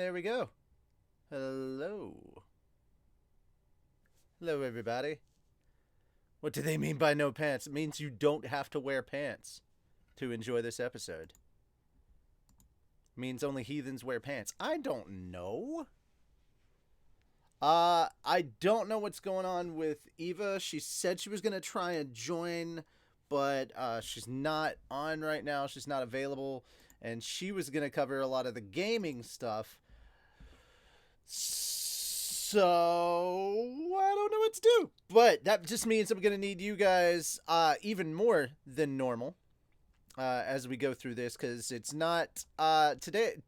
there we go. Hello. Hello, everybody. What do they mean by no pants? It means you don't have to wear pants to enjoy this episode. It means only heathens wear pants. I don't know. I don't know what's going on with Eva. She said she was going to try and join, but she's not on right now. She's not available. And she was going to cover a lot of the gaming stuff. So, I don't know what to do. But that just means I'm going to need you guys even more than normal as we go through this. Because it's not... today...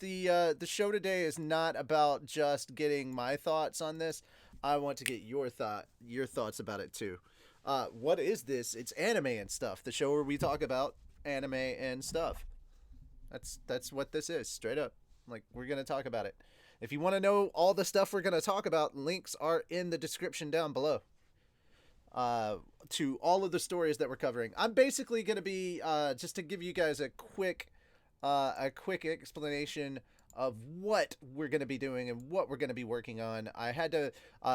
The show today is not about just getting my thoughts on this. I want to get your thoughts about it too. What is this? It's anime and stuff. The show where we talk about anime and stuff. That's what this is, straight up. Like, we're gonna talk about it. If you want to know all the stuff we're gonna talk about, links are in the description down below. To all of the stories that we're covering. I'm basically gonna be just to give you guys a quick explanation of what we're going to be doing and what we're going to be working on. I had to,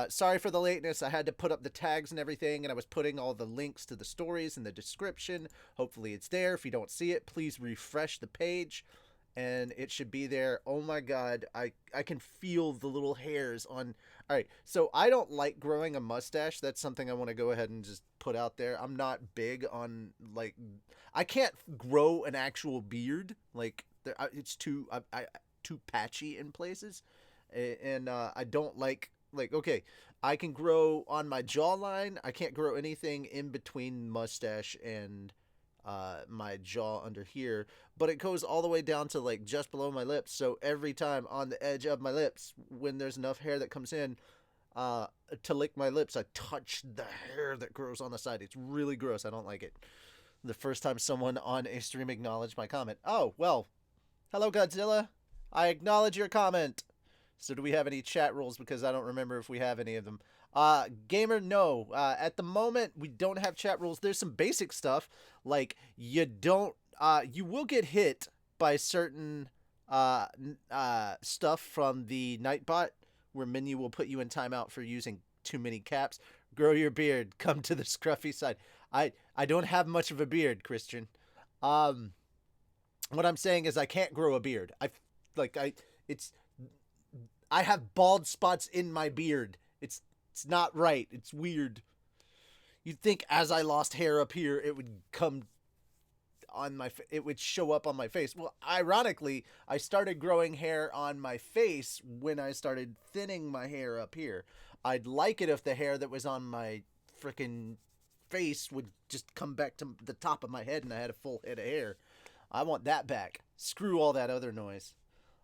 sorry for the lateness, I had to put up the tags and everything, and I was putting all the links to the stories in the description. Hopefully it's there. If you don't see it, please refresh the page, and it should be there. Oh my god, I can feel the little hairs on... Alright, so I don't like growing a mustache. That's something I want to go ahead and just put out there. I'm not big on, like... I can't grow an actual beard. Like, it's too patchy in places. And I don't like... okay, I can grow on my jawline. I can't grow anything in between mustache and... my jaw under here, but it goes all the way down to like just below my lips. So every time on the edge of my lips, when there's enough hair that comes in to lick my lips, I touch the hair that grows on the side. It's really gross. I don't like it. The first time someone on a stream acknowledged my comment. Oh, well, hello Godzilla. I acknowledge your comment. So do we have any chat rules? Because I don't remember if we have any of them. Gamer, no. At the moment, we don't have chat rules. There's some basic stuff, like you will get hit by certain stuff from the Nightbot, where menu will put you in timeout for using too many caps. Grow your beard. Come to the scruffy side. I don't have much of a beard, Christian. What I'm saying is I can't grow a beard. I have bald spots in my beard. It's not right. It's weird. You'd think as I lost hair up here, it would come on my... it would show up on my face. Well, ironically, I started growing hair on my face when I started thinning my hair up here. I'd like it if the hair that was on my freaking face would just come back to the top of my head and I had a full head of hair. I want that back. Screw all that other noise.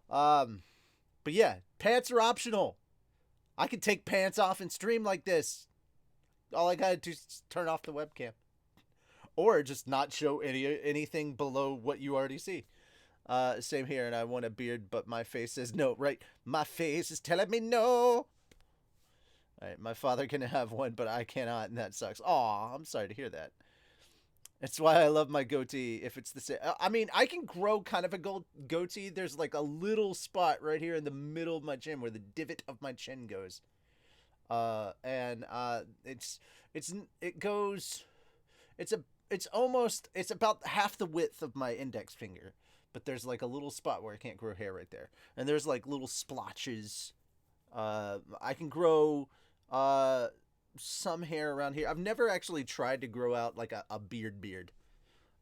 But yeah, pants are optional. I can take pants off and stream like this. All I gotta do is turn off the webcam. Or just not show anything below what you already see. Same here, and I want a beard, but my face says no, right? My face is telling me no. Alright, my father can have one, but I cannot, and that sucks. Aw, I'm sorry to hear that. That's why I love my goatee, if it's the same. I mean, I can grow kind of a goatee. There's like a little spot right here in the middle of my chin where the divot of my chin goes. It's about half the width of my index finger. But there's like a little spot where I can't grow hair right there. And there's like little splotches. I can grow, some hair around here. I've never actually tried to grow out like a beard.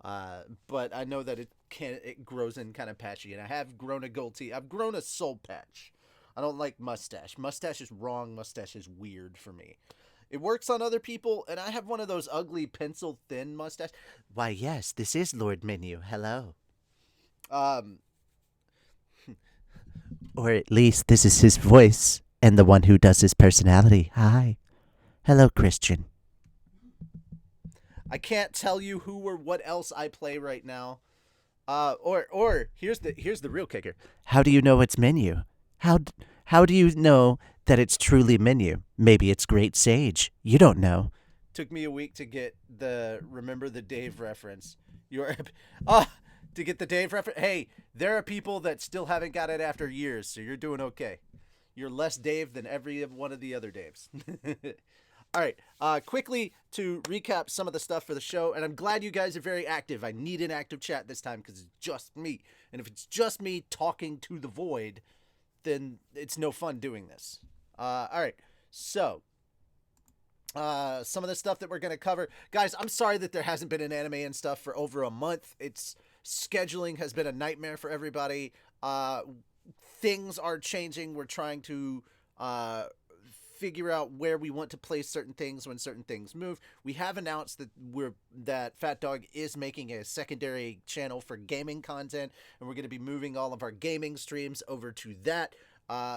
But I know that it grows in kind of patchy, and I have grown a goatee. I've grown a soul patch. I don't like mustache. Mustache is wrong. Mustache is weird for me. It works on other people, and I have one of those ugly pencil thin mustache. Why, yes, this is Lord Menu. Hello. Or at least this is his voice, and the one who does his personality. Hi. Hello, Christian. I can't tell you who or what else I play right now. Or here's the real kicker. How do you know it's Menu? How do you know that it's truly Menu? Maybe it's Great Sage. You don't know. Took me a week to get the Remember the Dave reference. to get the Dave reference. Hey, there are people that still haven't got it after years, so you're doing okay. You're less Dave than every one of the other Daves. All right, quickly to recap some of the stuff for the show, and I'm glad you guys are very active. I need an active chat this time because it's just me. And if it's just me talking to the void, then it's no fun doing this. All right, so some of the stuff that we're going to cover. Guys, I'm sorry that there hasn't been an anime and stuff for over a month. It's scheduling has been a nightmare for everybody. Things are changing. We're trying to figure out where we want to place certain things when certain things move. We have announced that PhatDog is making a secondary channel for gaming content, and we're going to be moving all of our gaming streams over to that.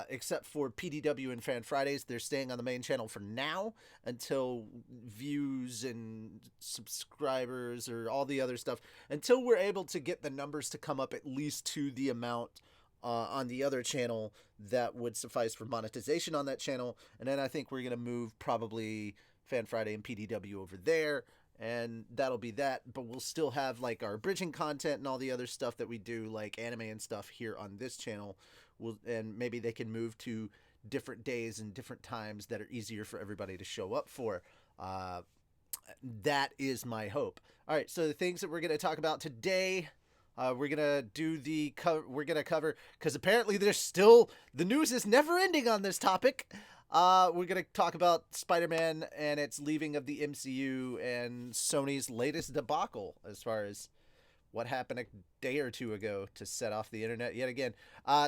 Except for PDW and Fan Fridays, they're staying on the main channel for now until views and subscribers or all the other stuff, until we're able to get the numbers to come up at least to the amount on the other channel that would suffice for monetization on that channel. And then I think we're going to move probably Fan Friday and PDW over there, and that'll be that. But we'll still have like our bridging content and all the other stuff that we do, like anime and stuff, here on this channel. And maybe they can move to different days and different times that are easier for everybody to show up for. That is my hope. All right, so the things that we're going to talk about today, we're going to we're going to cover, because apparently there's still, the news is never ending on this topic. We're going to talk about Spider-Man and its leaving of the MCU and Sony's latest debacle as far as what happened a day or two ago to set off the internet yet again.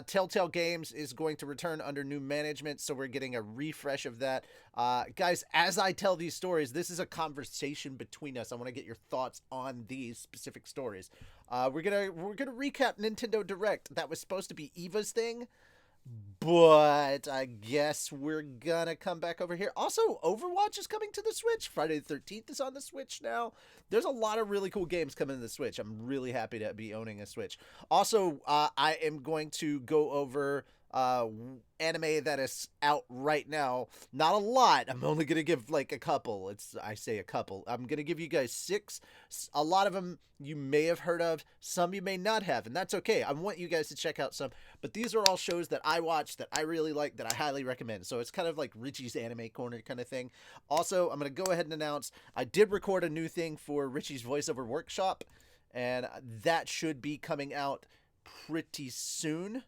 Telltale Games is going to return under new management, so we're getting a refresh of that. Guys, as I tell these stories, this is a conversation between us. I want to get your thoughts on these specific stories. We're gonna recap Nintendo Direct. That was supposed to be Eva's thing, but I guess we're gonna come back over here. Also, Overwatch is coming to the Switch. Friday the 13th is on the Switch now. There's a lot of really cool games coming to the Switch. I'm really happy to be owning a Switch. Also, I am going to go over anime that is out right now. Not a lot. I'm only going to give like a couple. I say a couple. I'm going to give you guys 6. A lot of them you may have heard of. Some you may not have, and that's okay. I want you guys to check out some. But these are all shows that I watch, that I really like, that I highly recommend. So it's kind of like Richie's Anime Corner kind of thing. Also, I'm going to go ahead and announce I did record a new thing for Richie's voiceover workshop, and that should be coming out pretty soon.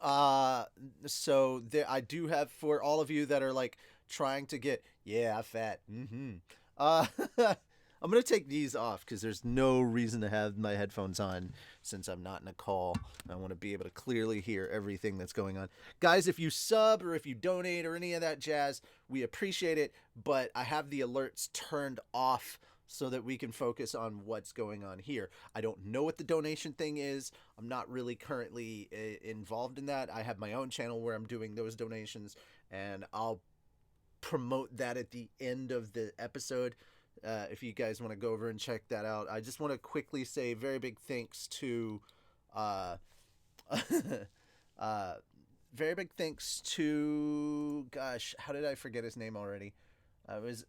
So there, I do have, for all of you that are like trying to get, yeah, fat. I'm going to take these off because there's no reason to have my headphones on since I'm not in a call. I want to be able to clearly hear everything that's going on. Guys, if you sub or if you donate or any of that jazz, we appreciate it, but I have the alerts turned off so that we can focus on what's going on here. I don't know what the donation thing is. I'm not really currently involved in that. I have my own channel where I'm doing those donations, and I'll promote that at the end of the episode. If you guys want to go over and check that out. I just want to quickly say very big thanks to very big thanks to, gosh, how did I forget his name already? It was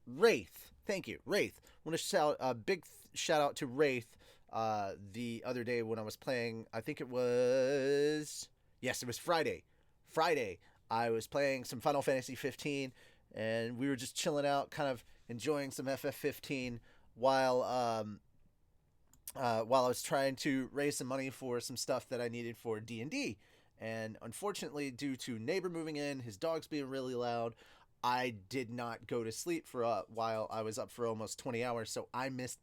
Wraith. Thank you, Wraith. I want to shout a big shout out to Wraith. The other day when I was playing, I think it was Friday. I was playing some Final Fantasy 15, and we were just chilling out, kind of enjoying some FF15 while I was trying to raise some money for some stuff that I needed for D&D. And unfortunately, due to neighbor moving in, his dogs being really loud, I did not go to sleep for a while. I was up for almost 20 hours, so I missed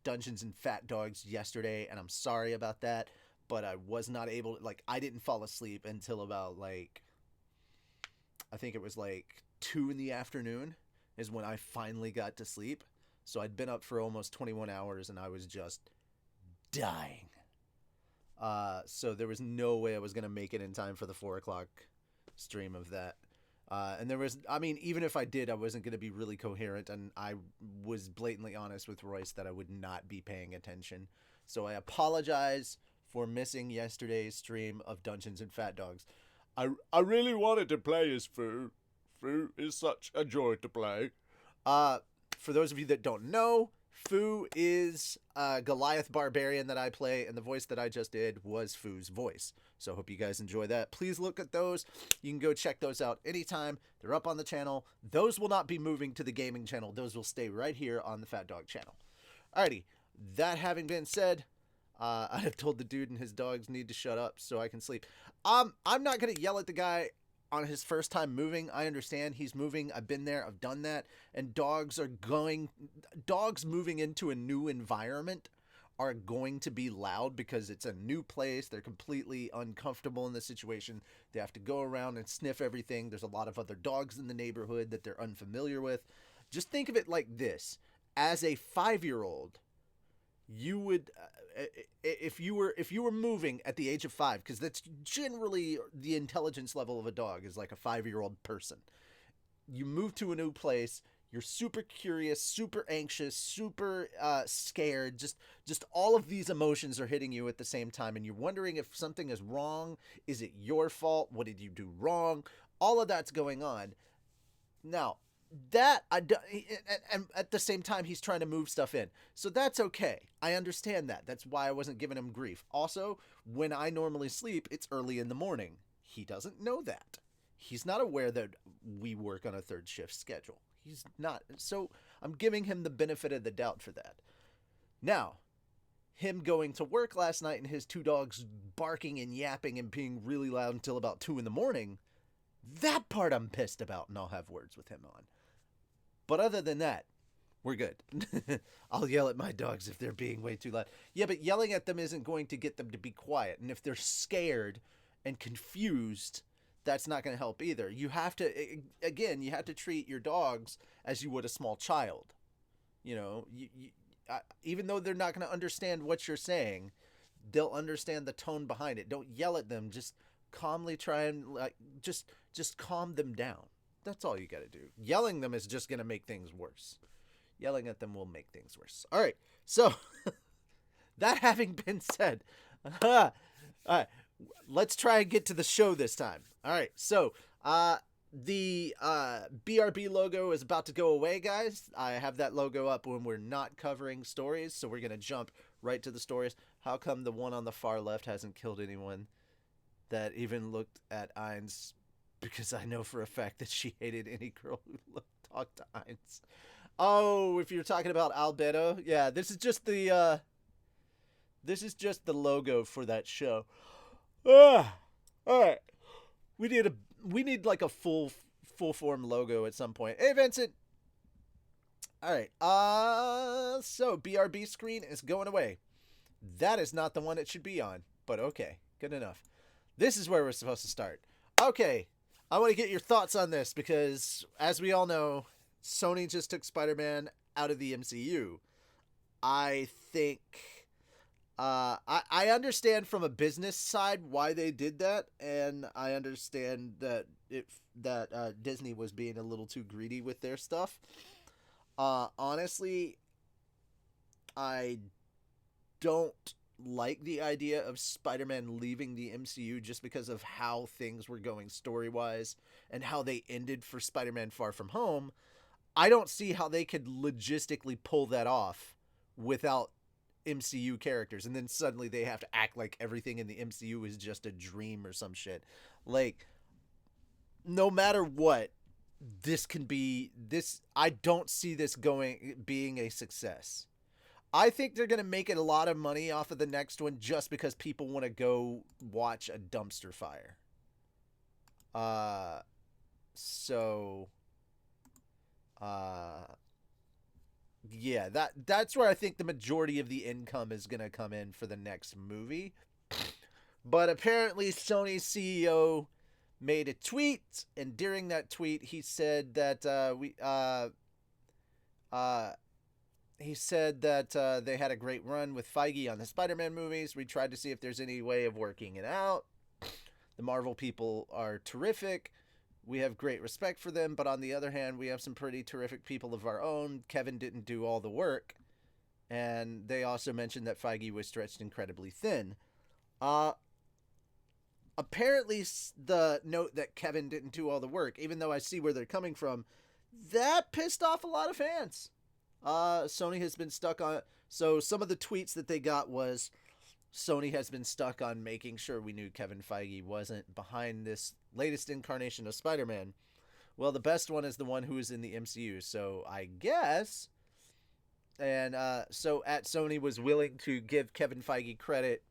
Dungeons and Fat Dogs yesterday, and I'm sorry about that, but I was not able to, I didn't fall asleep until about, I think it was 2 in the afternoon is when I finally got to sleep. So I'd been up for almost 21 hours, and I was just dying. So there was no way I was going to make it in time for the 4 o'clock stream of that. And there was, even if I did, I wasn't going to be really coherent, and I was blatantly honest with Royce that I would not be paying attention. So I apologize for missing yesterday's stream of Dungeons and Fat Dogs. I really wanted to play as Fu. Fu is such a joy to play. For those of you that don't know, Fu is a Goliath Barbarian that I play, and the voice that I just did was Fu's voice. So I hope you guys enjoy that. Please look at those. You can go check those out anytime. They're up on the channel. Those will not be moving to the gaming channel. Those will stay right here on the Fat Dog channel. Alrighty, that having been said, I have told the dude and his dogs need to shut up so I can sleep. I'm not going to yell at the guy on his first time moving. I understand he's moving. I've been there. I've done that. And dogs moving into a new environment are going to be loud because it's a new place. They're completely uncomfortable in the situation. They have to go around and sniff everything. There's a lot of other dogs in the neighborhood that they're unfamiliar with. Just think of it like this. As a 5-year-old, you would, if you were moving at the age of 5, because that's generally the intelligence level of a dog is like a 5-year-old person. You move to a new place. You're super curious, super anxious, super scared. Just all of these emotions are hitting you at the same time, and you're wondering if something is wrong. Is it your fault? What did you do wrong? All of that's going on. Now, and at the same time, he's trying to move stuff in. So that's okay. I understand that. That's why I wasn't giving him grief. Also, when I normally sleep, it's early in the morning. He doesn't know that. He's not aware that we work on a 3rd shift schedule. He's not. So I'm giving him the benefit of the doubt for that. Now, him going to work last night and his 2 dogs barking and yapping and being really loud until about 2 in the morning, that part I'm pissed about and I'll have words with him on. But other than that, we're good. I'll yell at my dogs if they're being way too loud. Yeah, but yelling at them isn't going to get them to be quiet. And if they're scared and confused, that's not going to help either. You have to, again, you have to treat your dogs as you would a small child. You know, even though they're not going to understand what you're saying, they'll understand the tone behind it. Don't yell at them. Just calmly try and just calm them down. That's all you got to do. Yelling them is just going to make things worse. Yelling at them will make things worse. All right. So that having been said, all right, let's try and get to the show this time. All right. So the BRB logo is about to go away, guys. I have that logo up when we're not covering stories. So we're going to jump right to the stories. How come the one on the far left hasn't killed anyone that even looked at Ainz? Because I know for a fact that she hated any girl who talked to Ainz. Oh, if you're talking about Albedo, yeah, this is just the logo for that show. All right, we need like a full form logo at some point. Hey, Vincent. All right, so BRB screen is going away. That is not the one it should be on, but okay, good enough. This is where we're supposed to start. Okay. I want to get your thoughts on this because, as we all know, Sony just took Spider-Man out of the MCU. I think I understand from a business side why they did that, and I understand that Disney was being a little too greedy with their stuff. Honestly, I don't like the idea of Spider-Man leaving the MCU just because of how things were going story-wise and how they ended for Spider-Man Far From Home. I don't see how they could logistically pull that off without MCU characters, and then suddenly they have to act like everything in the MCU is just a dream or some shit. Like, no matter what, I don't see this being a success. I think they're going to make it a lot of money off of the next one just because people want to go watch a dumpster fire. Yeah, that's where I think the majority of the income is going to come in for the next movie. But apparently Sony's CEO made a tweet, and during that tweet he said that he said that they had a great run with Feige on the Spider-Man movies. We tried to see if there's any way of working it out. The Marvel people are terrific. We have great respect for them, but on the other hand, we have some pretty terrific people of our own. Kevin didn't do all the work. And they also mentioned that Feige was stretched incredibly thin. Apparently, the note that Kevin didn't do all the work, even though I see where they're coming from, that pissed off a lot of fans. Sony has been stuck on. So some of the tweets that they got was Sony has been stuck on making sure we knew Kevin Feige wasn't behind this latest incarnation of Spider-Man. Well, the best one is the one who is in the MCU. So I guess, and so at Sony was willing to give Kevin Feige credit,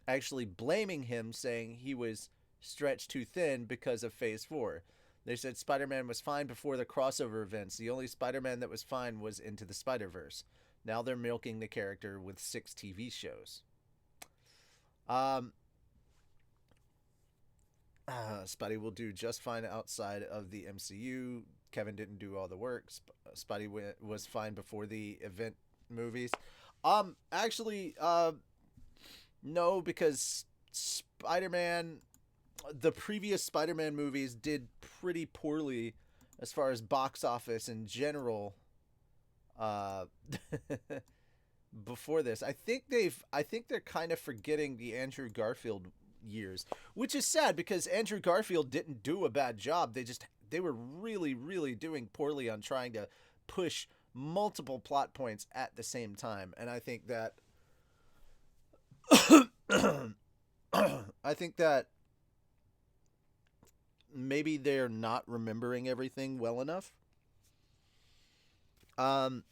actually blaming him, saying he was stretched too thin because of Phase 4. They said Spider-Man was fine before the crossover events. The only Spider-Man that was fine was Into the Spider-Verse. Now they're milking the character with 6 TV shows. Um, Spidey will do just fine outside of the MCU. Kevin didn't do all the work. Spidey was fine before the event movies. Actually, no, because Spider-Man, the previous Spider-Man movies did pretty poorly as far as box office in general. Uh, Before this, I think they're kind of forgetting the Andrew Garfield years, which is sad because Andrew Garfield didn't do a bad job. They were really really doing poorly on trying to push multiple plot points at the same time, and I think that I think that maybe they're not remembering everything well enough. Um,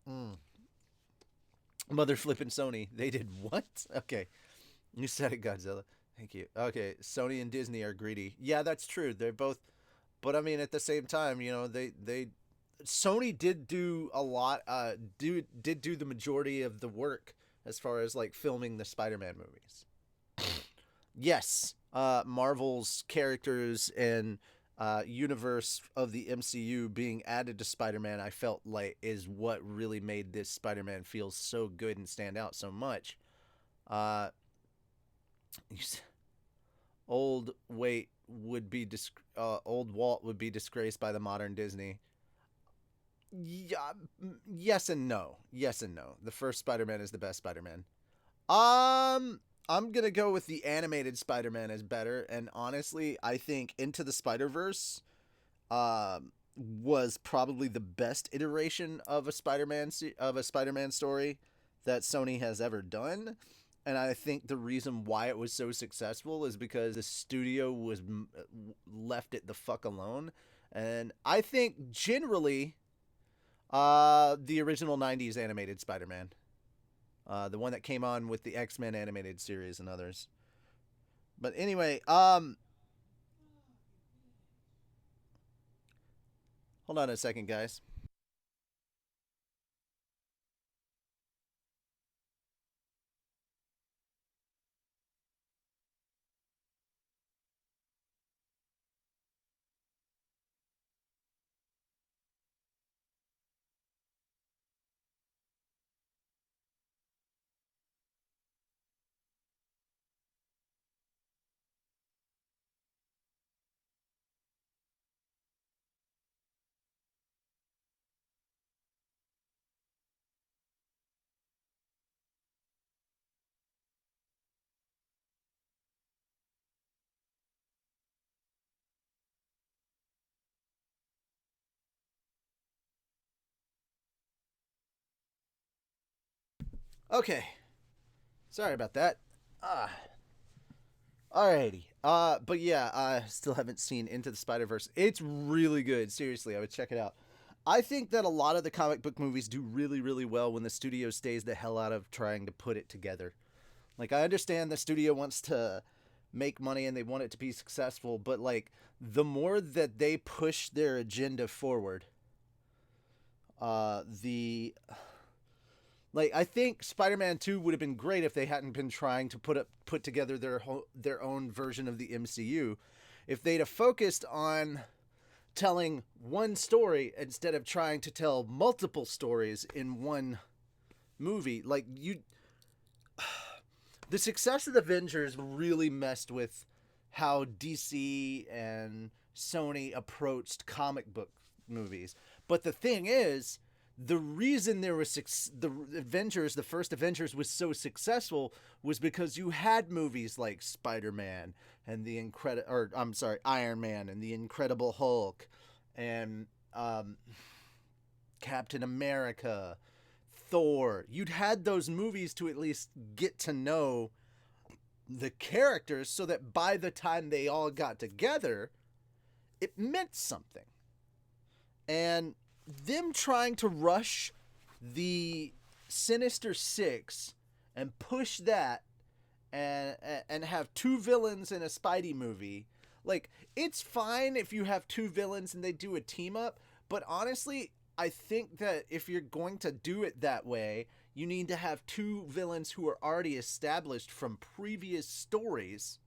mm, Mother flipping Sony. They did what? Okay, you said it, Godzilla. Thank you. Okay, Sony and Disney are greedy. Yeah, that's true. They're both, but I mean, at the same time, they Sony did do a lot. Did do the majority of the work as far as like filming the Spider-Man movies. Yes, Marvel's characters and universe of the MCU being added to Spider-Man, I felt like is what really made this Spider-Man feel so good and stand out so much. Uh, old Wait would be old Walt would be disgraced by the modern Disney. Yeah, yes and no. Yes and no. The first Spider-Man is the best Spider-Man. I'm gonna go with the animated Spider-Man as better, and honestly, I think Into the Spider-Verse, was probably the best iteration of a Spider-Man story that Sony has ever done. And I think the reason why it was so successful is because the studio left it the fuck alone. And I think generally, the original '90s animated Spider-Man, the one that came on with the X-Men animated series and others. But anyway, hold on a second, guys. Okay, sorry about that. Ah, alrighty. But yeah, I still haven't seen Into the Spider Verse. It's really good. Seriously, I would check it out. I think that a lot of the comic book movies do really, really well when the studio stays the hell out of trying to put it together. Like, I understand the studio wants to make money and they want it to be successful, but like, the more that they push their agenda forward, the like I think Spider-Man 2 would have been great if they hadn't been trying to put together their own version of the MCU. If they'd have focused on telling one story instead of trying to tell multiple stories in one movie, like you the success of the Avengers really messed with how DC and Sony approached comic book movies. But the thing is, the reason the Avengers, the first Avengers, was so successful was because you had movies like Spider-Man and the Iron Man and the Incredible Hulk, and um, Captain America, Thor. You'd had those movies to at least get to know the characters so that by the time they all got together, it meant something. And them trying to rush the Sinister Six and push that and have two villains in a Spidey movie, like, it's fine if you have two villains and they do a team up, but honestly, I think that if you're going to do it that way, you need to have two villains who are already established from previous stories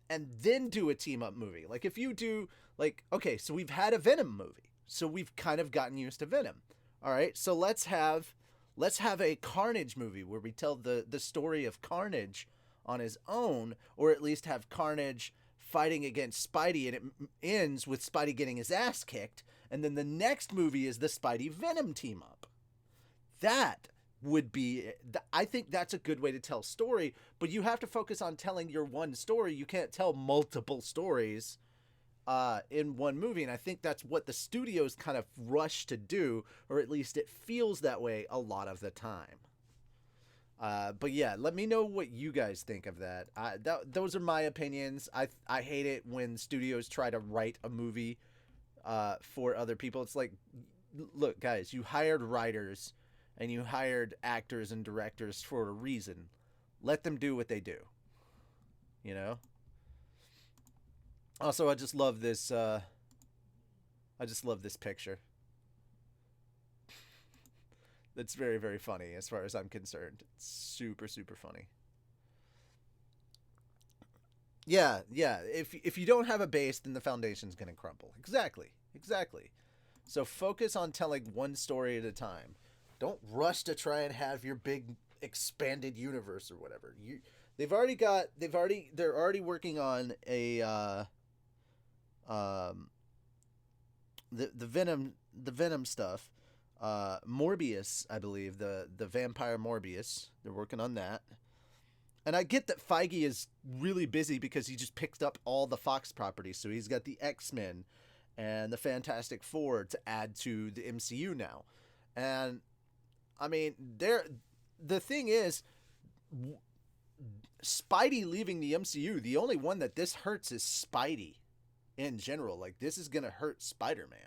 and then do a team up movie. Like, if you do, like, okay, so we've had a Venom movie, so we've kind of gotten used to Venom. All right, so let's have a Carnage movie where we tell the story of Carnage on his own, or at least have Carnage fighting against Spidey, and it ends with Spidey getting his ass kicked, and then the next movie is the Spidey Venom team up. That would be, I think that's a good way to tell story, but you have to focus on telling your one story. You can't tell multiple stories in one movie, and I think that's what the studios kind of rush to do, or at least it feels that way a lot of the time. But yeah, let me know what you guys think of that. Those are my opinions. I hate it when studios try to write a movie for other people. It's like, look, guys, you hired writers and you hired actors and directors for a reason. Let them do what they do. You know? Also, I just love this picture. That's very, very funny as far as I'm concerned. It's super, super funny. Yeah, yeah. If you don't have a base, then the foundation's gonna crumble. Exactly. Exactly. So focus on telling one story at a time. Don't rush to try and have your big expanded universe or whatever. They're already working on a um the Venom stuff. Morbius, I believe, the vampire Morbius. They're working on that. And I get that Feige is really busy because he just picked up all the Fox properties. So he's got the X-Men and the Fantastic Four to add to the MCU now. And I mean, the thing is, Spidey leaving the MCU, the only one that this hurts is Spidey in general. Like, this is going to hurt Spider-Man.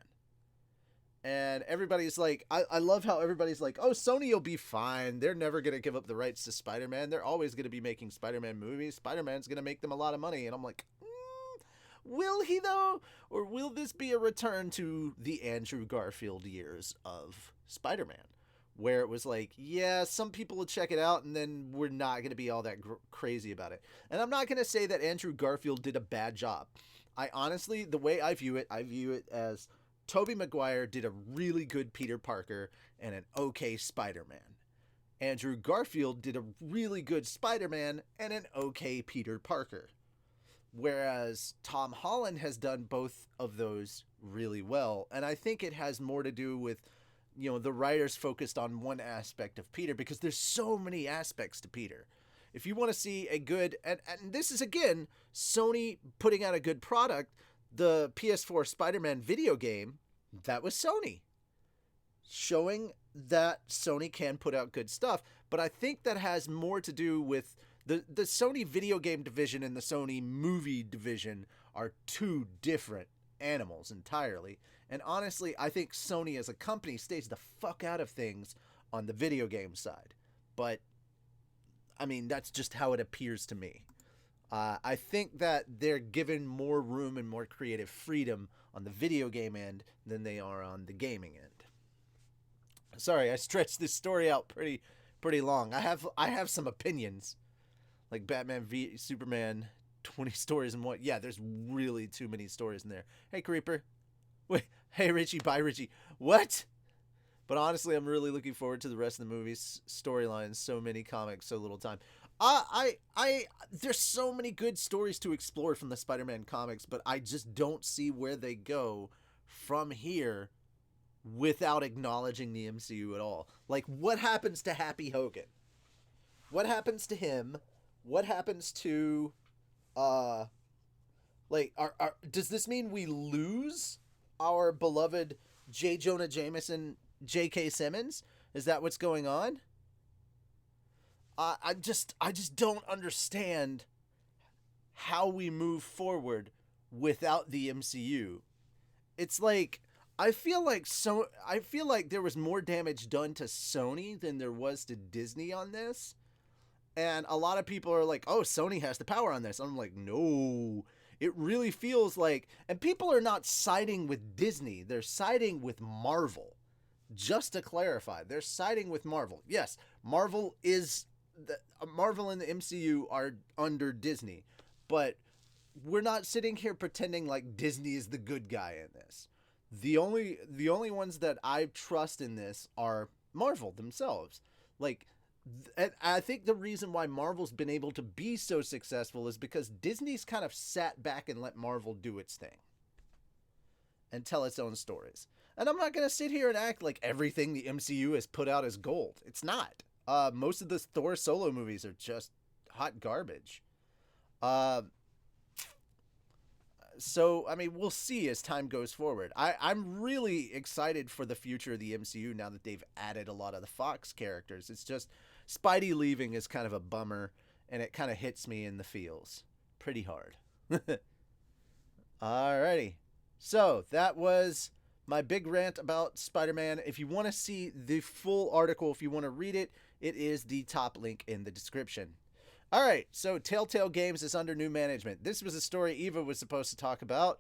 And everybody's like, I love how everybody's like, oh, Sony will be fine. They're never going to give up the rights to Spider-Man. They're always going to be making Spider-Man movies. Spider-Man's going to make them a lot of money. And I'm like, will he though? Or will this be a return to the Andrew Garfield years of Spider-Man? Where it was like, yeah, some people will check it out and then we're not going to be all that crazy about it. And I'm not going to say that Andrew Garfield did a bad job. I honestly, the way I view it as Tobey Maguire did a really good Peter Parker and an okay Spider-Man. Andrew Garfield did a really good Spider-Man and an okay Peter Parker. Whereas Tom Holland has done both of those really well. And I think it has more to do with, you know, the writers focused on one aspect of Peter, because there's so many aspects to Peter. If you want to see a good, and this is again, Sony putting out a good product, the PS4 Spider-Man video game, that was Sony. Showing that Sony can put out good stuff. But I think that has more to do with the Sony video game division and the Sony movie division are two different animals entirely. And honestly, I think Sony as a company stays the fuck out of things on the video game side. But, I mean, that's just how it appears to me. I think that they're given more room and more creative freedom on the video game end than they are on the gaming end. Sorry, I stretched this story out pretty long. I have some opinions, like Batman v Superman, 20 stories in one. Yeah, there's really too many stories in there. Hey, Creeper. Wait, hey, Richie. Bye, Richie. What? But honestly, I'm really looking forward to the rest of the movie's storylines. So many comics, so little time. There's so many good stories to explore from the Spider-Man comics, but I just don't see where they go from here without acknowledging the MCU at all. Like, what happens to Happy Hogan? What happens to him? What happens to, does this mean we lose our beloved J. Jonah Jameson, J.K. Simmons? Is that what's going on? I just don't understand how we move forward without the MCU. It's like I feel like there was more damage done to Sony than there was to Disney on this. And a lot of people are like, "Oh, Sony has the power on this." I'm like, "No." It really feels like, and people are not siding with Disney, they're siding with Marvel. Just to clarify, they're siding with Marvel. Yes, Marvel and the MCU are under Disney, but we're not sitting here pretending like Disney is the good guy in this. The only ones that I trust in this are Marvel themselves. Like, and I think the reason why Marvel's been able to be so successful is because Disney's kind of sat back and let Marvel do its thing and tell its own stories. And I'm not going to sit here and act like everything the MCU has put out is gold. It's not. Most of the Thor solo movies are just hot garbage. Uh, so, I mean, we'll see as time goes forward. I'm really excited for the future of the MCU now that they've added a lot of the Fox characters. It's just Spidey leaving is kind of a bummer, and it kind of hits me in the feels pretty hard. Alrighty. So, that was my big rant about Spider-Man. If you want to see the full article, if you want to read it, it is the top link in the description. Alright, so Telltale Games is under new management. This was a story Eva was supposed to talk about,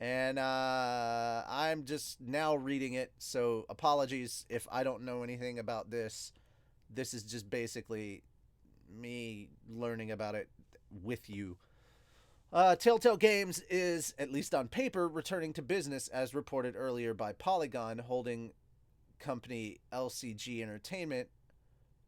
and I'm just now reading it, so apologies if I don't know anything about this. This is just basically me learning about it with you. Telltale Games is, at least on paper, returning to business as reported earlier by Polygon, holding company LCG Entertainment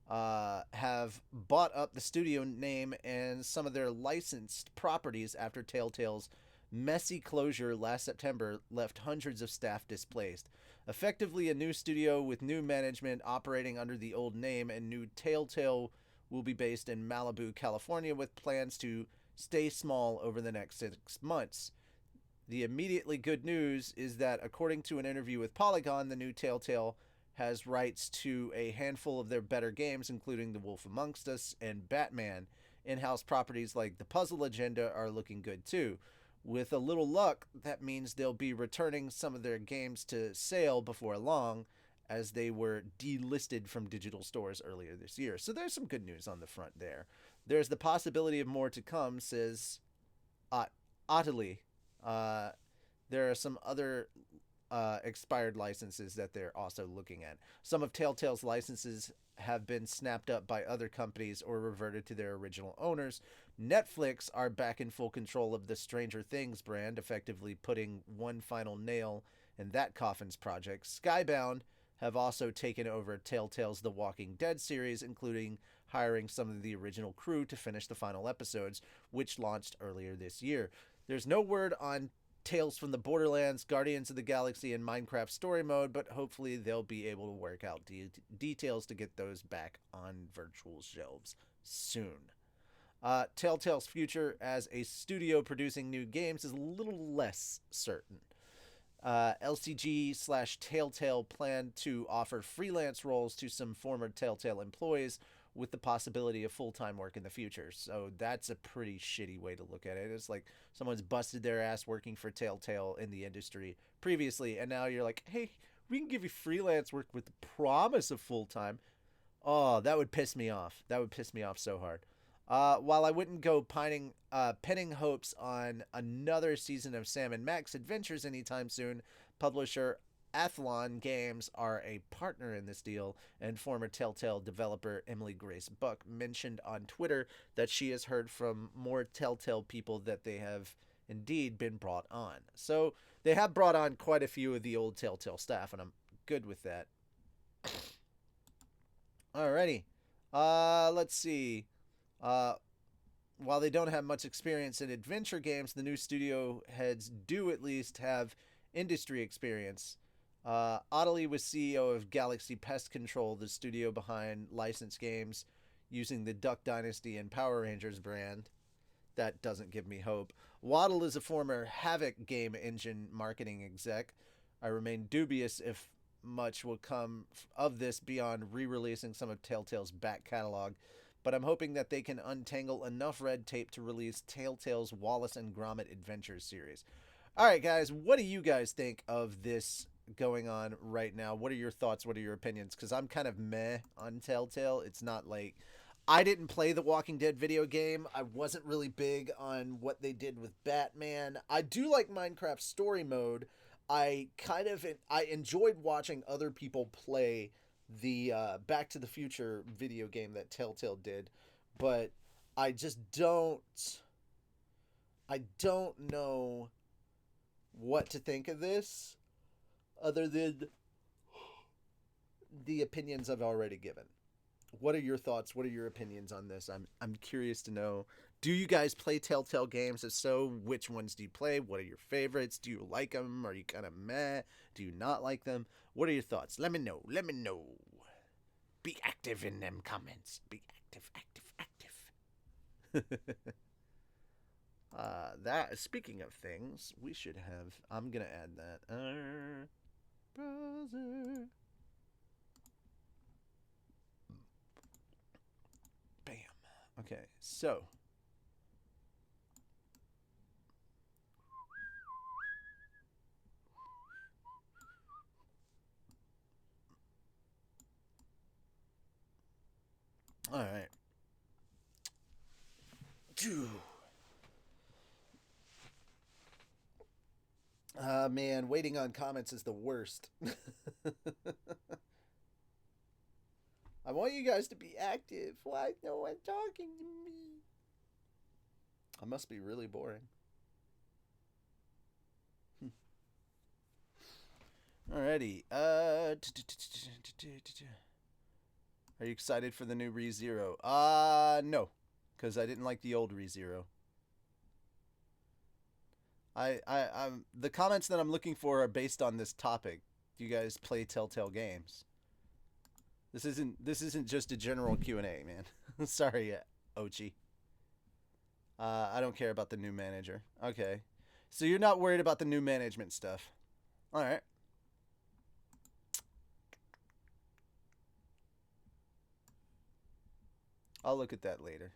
have bought up the studio name and some of their licensed properties after Telltale's messy closure last September left hundreds of staff displaced. Effectively, a new studio with new management operating under the old name, and new Telltale will be based in Malibu, California, with plans to stay small over the next 6 months. The immediately good news is that, according to an interview with Polygon, the new Telltale has rights to a handful of their better games, including The Wolf Amongst Us and Batman. In-house properties like The Puzzle Agenda are looking good too. With a little luck, that means they'll be returning some of their games to sale before long, as they were delisted from digital stores earlier this year. So there's some good news on the front there. There's the possibility of more to come, says Ottilie. There are some other expired licenses that they're also looking at. Some of Telltale's licenses have been snapped up by other companies or reverted to their original owners. Netflix are back in full control of the Stranger Things brand, effectively putting one final nail in that coffin's project. Skybound have also taken over Telltale's The Walking Dead series, including hiring some of the original crew to finish the final episodes, which launched earlier this year. There's no word on Tales from the Borderlands, Guardians of the Galaxy, and Minecraft story mode, but hopefully they'll be able to work out details to get those back on virtual shelves soon. Telltale's future as a studio producing new games is a little less certain. LCG/Telltale plan to offer freelance roles to some former Telltale employees with the possibility of full-time work in the future. So that's a pretty shitty way to look at it. It's like someone's busted their ass working for Telltale in the industry previously, and now you're like, hey, we can give you freelance work with the promise of full-time. Oh, that would piss me off. That would piss me off so hard. While I wouldn't go pinning hopes on another season of Sam and Max Adventures anytime soon, publisher Athlon Games are a partner in this deal, and former Telltale developer Emily Grace Buck mentioned on Twitter that she has heard from more Telltale people that they have indeed been brought on. So they have brought on quite a few of the old Telltale staff, and I'm good with that. Alrighty. Let's see. While they don't have much experience in adventure games, the new studio heads do at least have industry experience. Ottilie was CEO of Galaxy Pest Control, the studio behind licensed games using the Duck Dynasty and Power Rangers brand. That doesn't give me hope. Waddle is a former Havoc game engine marketing exec. I remain dubious if much will come of this beyond re-releasing some of Telltale's back catalog, but I'm hoping that they can untangle enough red tape to release Telltale's Wallace and Gromit Adventures series. All right, guys, what do you guys think of this going on right now? What are your thoughts? What are your opinions? Because I'm kind of meh on Telltale. It's not like I didn't play the Walking Dead video game. I wasn't really big on what they did with Batman. I do like Minecraft story mode. I enjoyed watching other people play the Back to the Future video game that Telltale did, but I just don't know what to think of this other than the opinions I've already given. What are your thoughts? What are your opinions on this? I'm curious to know. Do you guys play Telltale games? If so, which ones do you play? What are your favorites? Do you like them? Are you kind of meh? Do you not like them? What are your thoughts? Let me know. Let me know. Be active in them comments. Be active, active, active. That speaking of things, we should have. I'm gonna add that. Browser. Bam. Okay, so. All right. Man, waiting on comments is the worst. I want you guys to be active. Why is no one talking to me? I must be really boring. Alrighty. Are you excited for the new ReZero? No, because I didn't like the old ReZero. I'm the comments that I'm looking for are based on this topic. Do you guys play Telltale games? This isn't just a general Q&A, man. Sorry, Ochi. I don't care about the new manager. Okay, so you're not worried about the new management stuff. All right. I'll look at that later.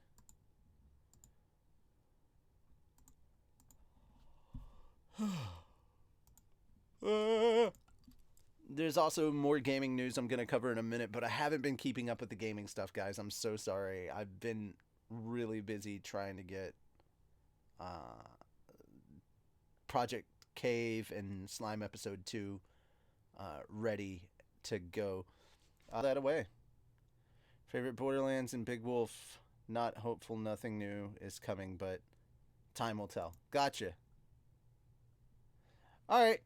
There's also more gaming news I'm going to cover in a minute, but I haven't been keeping up with the gaming stuff, guys. I'm so sorry. I've been really busy trying to get Project Cave and Slime Episode 2 ready to go. That away. Favorite Borderlands and Big Wolf. Not hopeful, nothing new is coming, but time will tell. Gotcha. All right.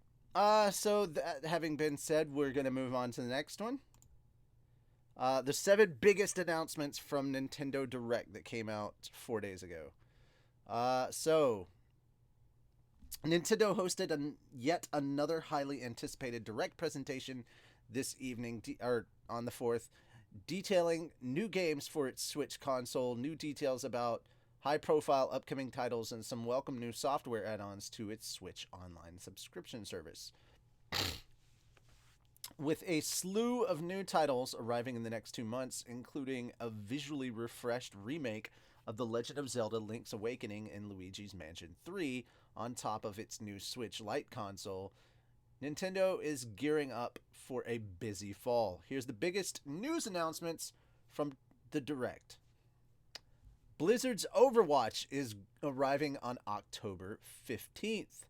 So that having been said, we're going to move on to the next one. The 7 biggest announcements from Nintendo Direct that came out 4 days ago. So Nintendo hosted yet another highly anticipated Direct presentation this evening, or on the 4th, detailing new games for its Switch console, new details about high-profile upcoming titles, and some welcome new software add-ons to its Switch Online subscription service. With a slew of new titles arriving in the next 2 months, including a visually refreshed remake of The Legend of Zelda Link's Awakening and Luigi's Mansion 3 on top of its new Switch Lite console, Nintendo is gearing up for a busy fall. Here's the biggest news announcements from the Direct. Blizzard's Overwatch is arriving on October 15th.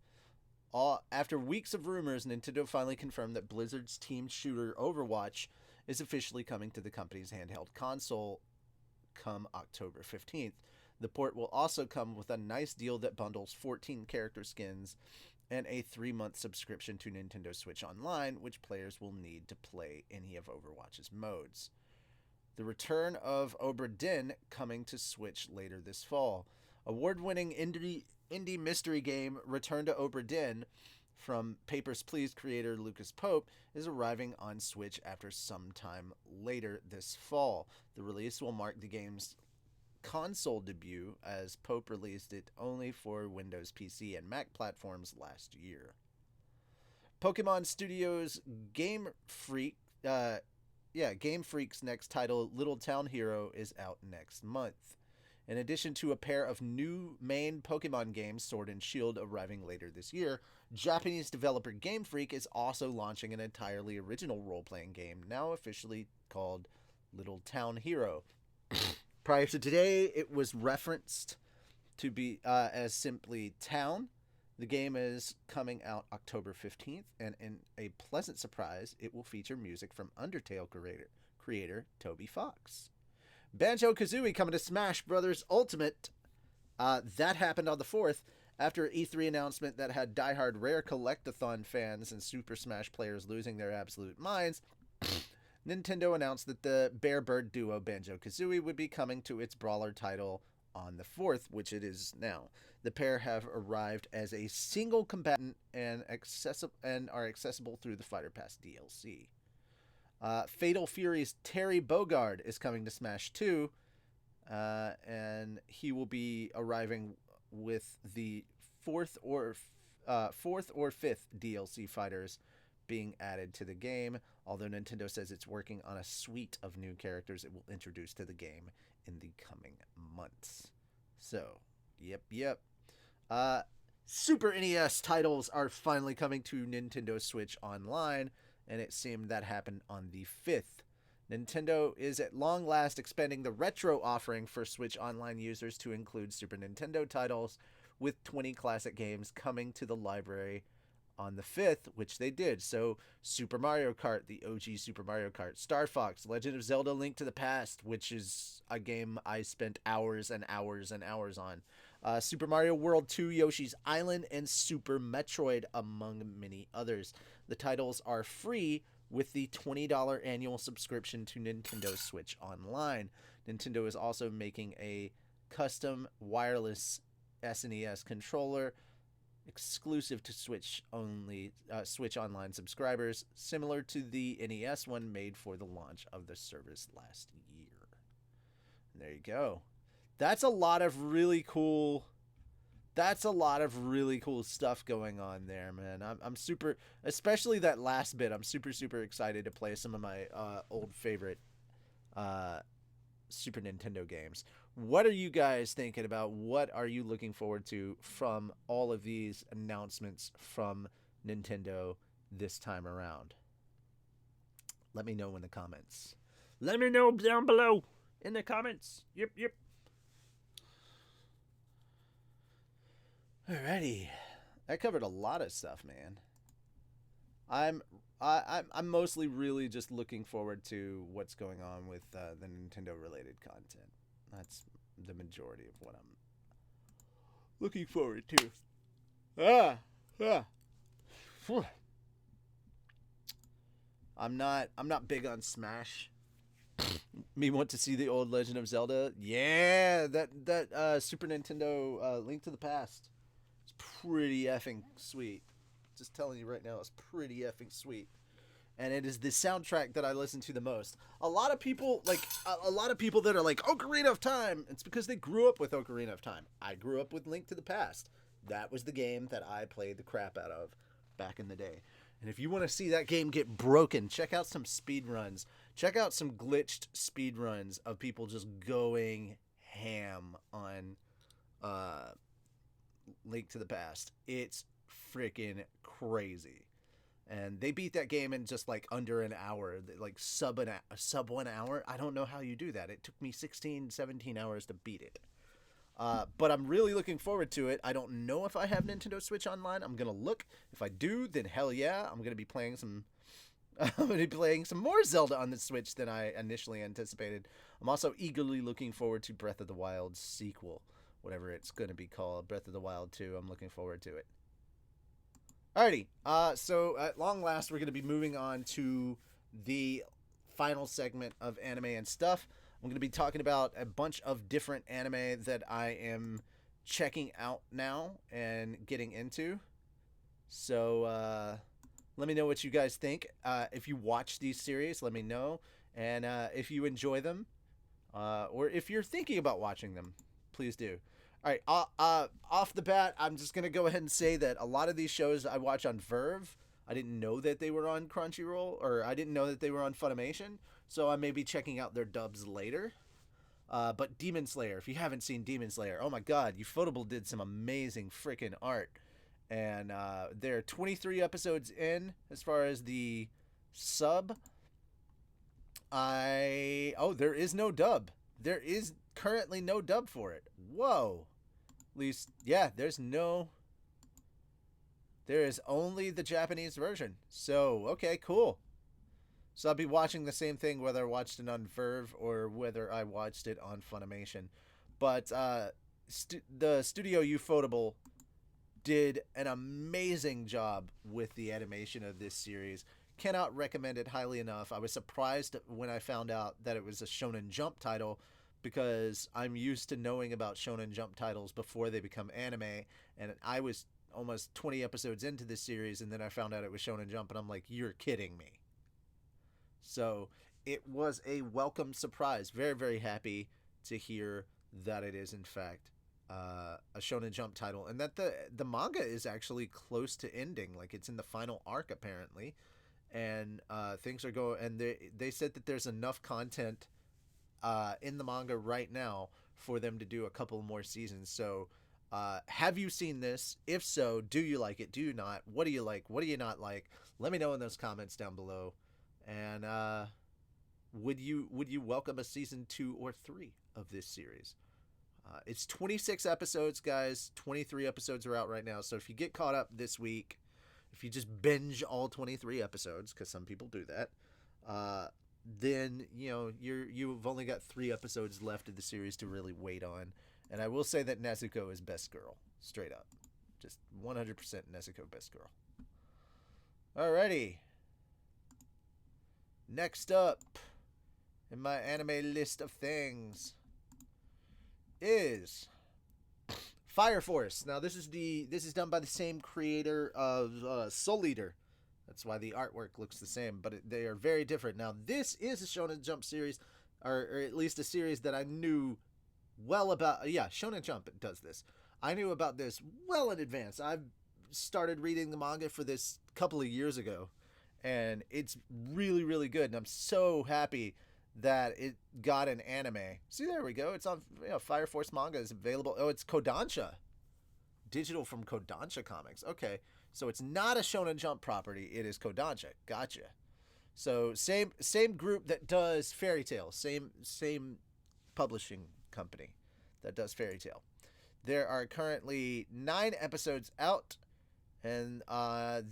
After weeks of rumors, Nintendo finally confirmed that Blizzard's team shooter Overwatch is officially coming to the company's handheld console come October 15th. The port will also come with a nice deal that bundles 14 character skins and a 3-month subscription to Nintendo Switch Online, which players will need to play any of Overwatch's modes. The return of Obra Dinn coming to Switch later this fall. Award-winning indie mystery game Return to Obra Dinn from Papers, Please creator Lucas Pope is arriving on Switch after some time later this fall. The release will mark the game's console debut, as Pope released it only for Windows PC and Mac platforms last year. Pokemon Studios Game Freak, Game Freak's next title, Little Town Hero, is out next month. In addition to a pair of new main Pokemon games, Sword and Shield, arriving later this year, Japanese developer Game Freak is also launching an entirely original role-playing game, now officially called Little Town Hero. Prior to today, it was referenced to be as simply Town. The game is coming out October 15th, and in a pleasant surprise, it will feature music from Undertale creator Toby Fox. Banjo-Kazooie coming to Smash Bros. Ultimate. That happened on the 4th, after an E3 announcement that had diehard Rare Collectathon fans and Super Smash players losing their absolute minds. Nintendo announced that the Bear Bird duo Banjo-Kazooie would be coming to its brawler title on the 4th, which it is now. The pair have arrived as a single combatant and are accessible through the Fighter Pass DLC. Fatal Fury's Terry Bogard is coming to Smash 2, and he will be arriving with the fourth or fifth DLC fighters being added to the game, although Nintendo says it's working on a suite of new characters it will introduce to the game in the coming months. So, yep. Super NES titles are finally coming to Nintendo Switch Online, and it seemed that happened on the 5th. Nintendo is at long last expanding the retro offering for Switch Online users to include Super Nintendo titles, with 20 classic games coming to the library on the 5th, which they did. So, Super Mario Kart, the OG Super Mario Kart, Star Fox, Legend of Zelda Link to the Past, which is a game I spent hours and hours and hours on, Super Mario World 2, Yoshi's Island, and Super Metroid, among many others. The titles are free with the $20 annual subscription to Nintendo Switch Online. Nintendo is also making a custom wireless SNES controller exclusive to Switch Online subscribers, similar to the NES one made for the launch of the service last year. And there you go. That's a lot of really cool stuff going on there, man. I'm super, especially that last bit. I'm super excited to play some of my old favorite Super Nintendo games. What are you guys thinking about? What are you looking forward to from all of these announcements from Nintendo this time around? Let me know in the comments. Let me know down below in the comments. Yep. Alrighty. That covered a lot of stuff, man. I'm mostly really just looking forward to what's going on with the Nintendo related content. That's the majority of what I'm looking forward to. I'm not big on Smash. Me want to see the old Legend of Zelda. Yeah, that Super Nintendo Link to the Past. It's pretty effing sweet. Just telling you right now, it's pretty effing sweet. And it is the soundtrack that I listen to the most. A lot of people that are like, Ocarina of Time, it's because they grew up with Ocarina of Time. I grew up with Link to the Past. That was the game that I played the crap out of back in the day. And if you want to see that game get broken, check out some speed runs. Check out some glitched speed runs of people just going ham on Link to the Past. It's freaking crazy. And they beat that game in just like under an hour, like sub 1 hour. I don't know how you do that. It took me 16, 17 hours to beat it. But I'm really looking forward to it. I don't know if I have Nintendo Switch Online. I'm going to look. If I do, then hell yeah. I'm going to be playing some more Zelda on the Switch than I initially anticipated. I'm also eagerly looking forward to Breath of the Wild sequel, whatever it's going to be called, Breath of the Wild 2. I'm looking forward to it. Alrighty, so at long last, we're going to be moving on to the final segment of anime and stuff. I'm going to be talking about a bunch of different anime that I am checking out now and getting into. So let me know what you guys think. If you watch these series, let me know. And if you enjoy them, or if you're thinking about watching them, please do. All right, off the bat, I'm just gonna go ahead and say that a lot of these shows I watch on Verve. I didn't know that they were on Crunchyroll, or I didn't know that they were on Funimation, so I may be checking out their dubs later. But Demon Slayer, if you haven't seen Demon Slayer, oh my god, Ufotable did some amazing freaking art. And they're 23 episodes in as far as the sub. There is no dub. There is currently no dub for it. Whoa. At least, yeah, there is only the Japanese version. So, okay, cool. So I'll be watching the same thing whether I watched it on Verve or whether I watched it on Funimation. But the studio Ufotable did an amazing job with the animation of this series. Cannot recommend it highly enough. I was surprised when I found out that it was a Shonen Jump title, because I'm used to knowing about Shonen Jump titles before they become anime, and I was almost 20 episodes into this series, and then I found out it was Shonen Jump, and I'm like, you're kidding me. So it was a welcome surprise. Very, very happy to hear that it is in fact a Shonen Jump title, and that the manga is actually close to ending. Like, it's in the final arc apparently, and things are going. And they said that there's enough content in the manga right now for them to do a couple more seasons. So, have you seen this? If so, do you like it? Do you not? What do you like? What do you not like? Let me know in those comments down below. And would you welcome a season 2 or 3 of this series? It's 26 episodes, guys. 23 episodes are out right now. So if you get caught up this week, if you just binge all 23 episodes, because some people do that, then you've only got 3 episodes left of the series to really wait on. And I will say that Nezuko is best girl, straight up, just 100% Nezuko best girl. Alrighty. Next up in my anime list of things is Fire Force. Now this is done by the same creator of Soul Eater. That's why the artwork looks the same, but they are very different. Now this is a Shonen Jump series, or at least a series that I knew well about. Yeah, Shonen Jump does this. I knew about this well in advance. I've started reading the manga for this a couple of years ago, and it's really, really good. And I'm so happy that it got an anime. See, there we go. It's on, Fire Force manga is available. Oh, it's Kodansha. Digital from Kodansha Comics. Okay, so it's not a Shonen Jump property. It is Kodansha. Gotcha. So same group that does Fairy Tail. Same publishing company that does Fairy Tail. There are currently 9 episodes out, and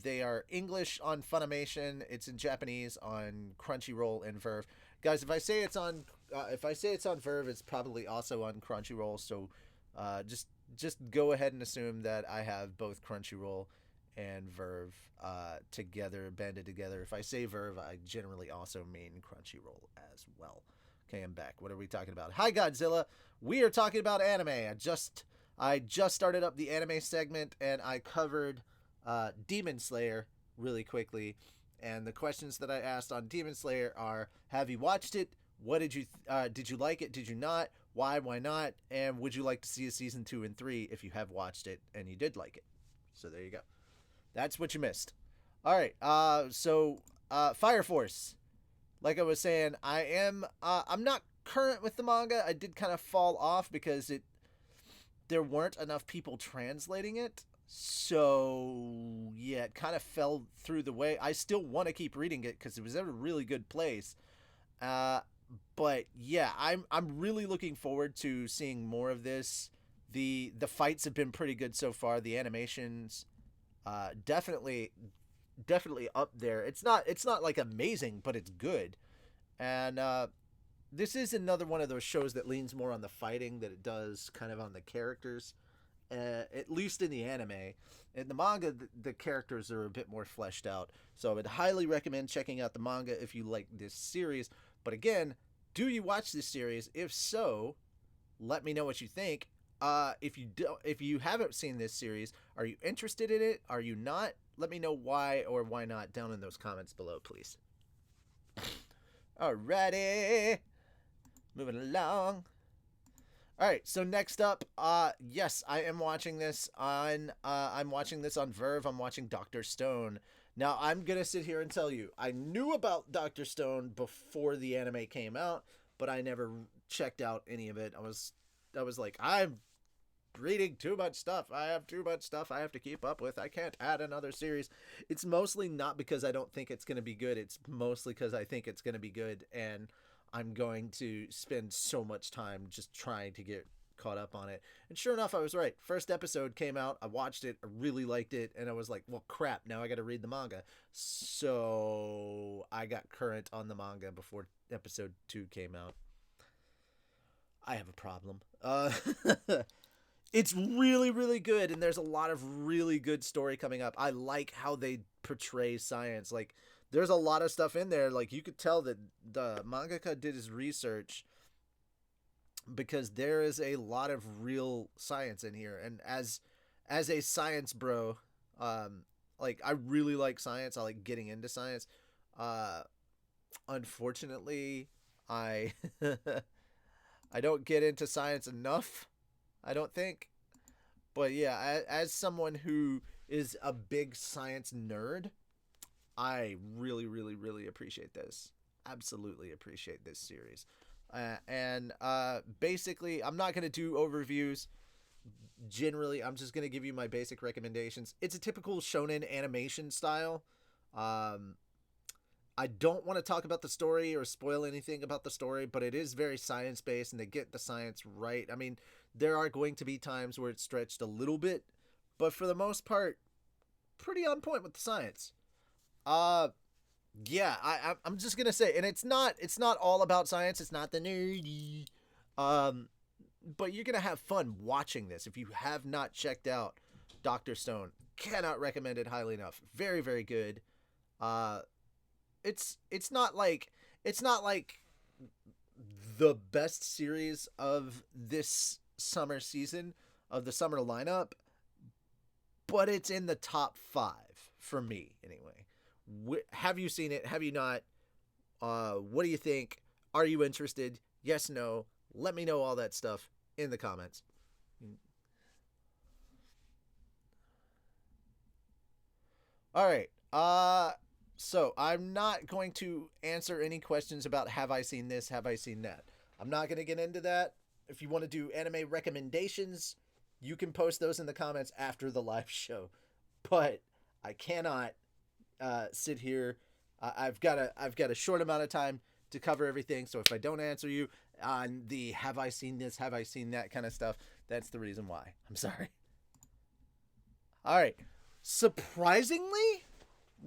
they are English on Funimation. It's in Japanese on Crunchyroll and Verve. Guys, if I say it's on Verve, it's probably also on Crunchyroll. So just go ahead and assume that I have both Crunchyroll and Verve banded together. If I say Verve, I generally also mean Crunchyroll as well. Okay, I'm back. What are we talking about? Hi, Godzilla. We are talking about anime. I just started up the anime segment, and I covered Demon Slayer really quickly. And the questions that I asked on Demon Slayer are: have you watched it? What did you like it? Did you not? Why not? And would you like to see a season 2 and 3 if you have watched it and you did like it? So there you go. That's what you missed. All right. So Fire Force. Like I was saying, I'm not current with the manga. I did kind of fall off because there weren't enough people translating it. So yeah, it kind of fell through the way. I still want to keep reading it because it was at a really good place. But yeah, I'm really looking forward to seeing more of this. The fights have been pretty good so far. The animations, definitely up there. It's not like amazing, but it's good. And this is another one of those shows that leans more on the fighting than it does kind of on the characters. At least in the anime. In the manga, the characters are a bit more fleshed out. So I would highly recommend checking out the manga if you like this series. But again, do you watch this series? If so, let me know what you think. If you haven't seen this series, are you interested in it? Are you not? Let me know why or why not down in those comments below, please. Alrighty. Moving along. All right, so next up, yes, I am watching this on. I'm watching this on Verve. I'm watching Doctor Stone. Now, I'm gonna sit here and tell you, I knew about Doctor Stone before the anime came out, but I never checked out any of it. I was like, I'm reading too much stuff. I have too much stuff I have to keep up with. I can't add another series. It's mostly not because I don't think it's gonna be good. It's mostly because I think it's gonna be good, and I'm going to spend so much time just trying to get caught up on it. And sure enough, I was right. First episode came out. I watched it. I really liked it. And I was like, well, crap. Now I got to read the manga. So I got current on the manga before episode 2 came out. I have a problem. It's really, really good. And there's a lot of really good story coming up. I like how they portray science. Like, there's a lot of stuff in there. Like, you could tell that the mangaka did his research because there is a lot of real science in here. And as a science bro, like, I really like science. I like getting into science. Unfortunately, I I don't get into science enough, I don't think. But yeah, as someone who is a big science nerd, I really, really, really appreciate this. Absolutely appreciate this series. And basically, I'm not going to do overviews. Generally, I'm just going to give you my basic recommendations. It's a typical shonen animation style. I don't want to talk about the story or spoil anything about the story, but it is very science-based, and they get the science right. I mean, there are going to be times where it's stretched a little bit, but for the most part, pretty on point with the science. Yeah, I'm just gonna say, and it's not all about science. It's not the nerdy, um, but you're gonna have fun watching this. If you have not checked out Doctor Stone, cannot recommend it highly enough. Very, very good. Uh, it's not like the best series of this summer season of the summer lineup, but it's in the top 5 for me anyway. Have you seen it? Have you not? What do you think? Are you interested? Yes, no. Let me know all that stuff in the comments. All right. So I'm not going to answer any questions about have I seen this, have I seen that. I'm not going to get into that. If you want to do anime recommendations, you can post those in the comments after the live show. But I cannot sit here. I've got a short amount of time to cover everything. So if I don't answer you on the have I seen this, have I seen that kind of stuff, that's the reason why. I'm sorry. All right. Surprisingly,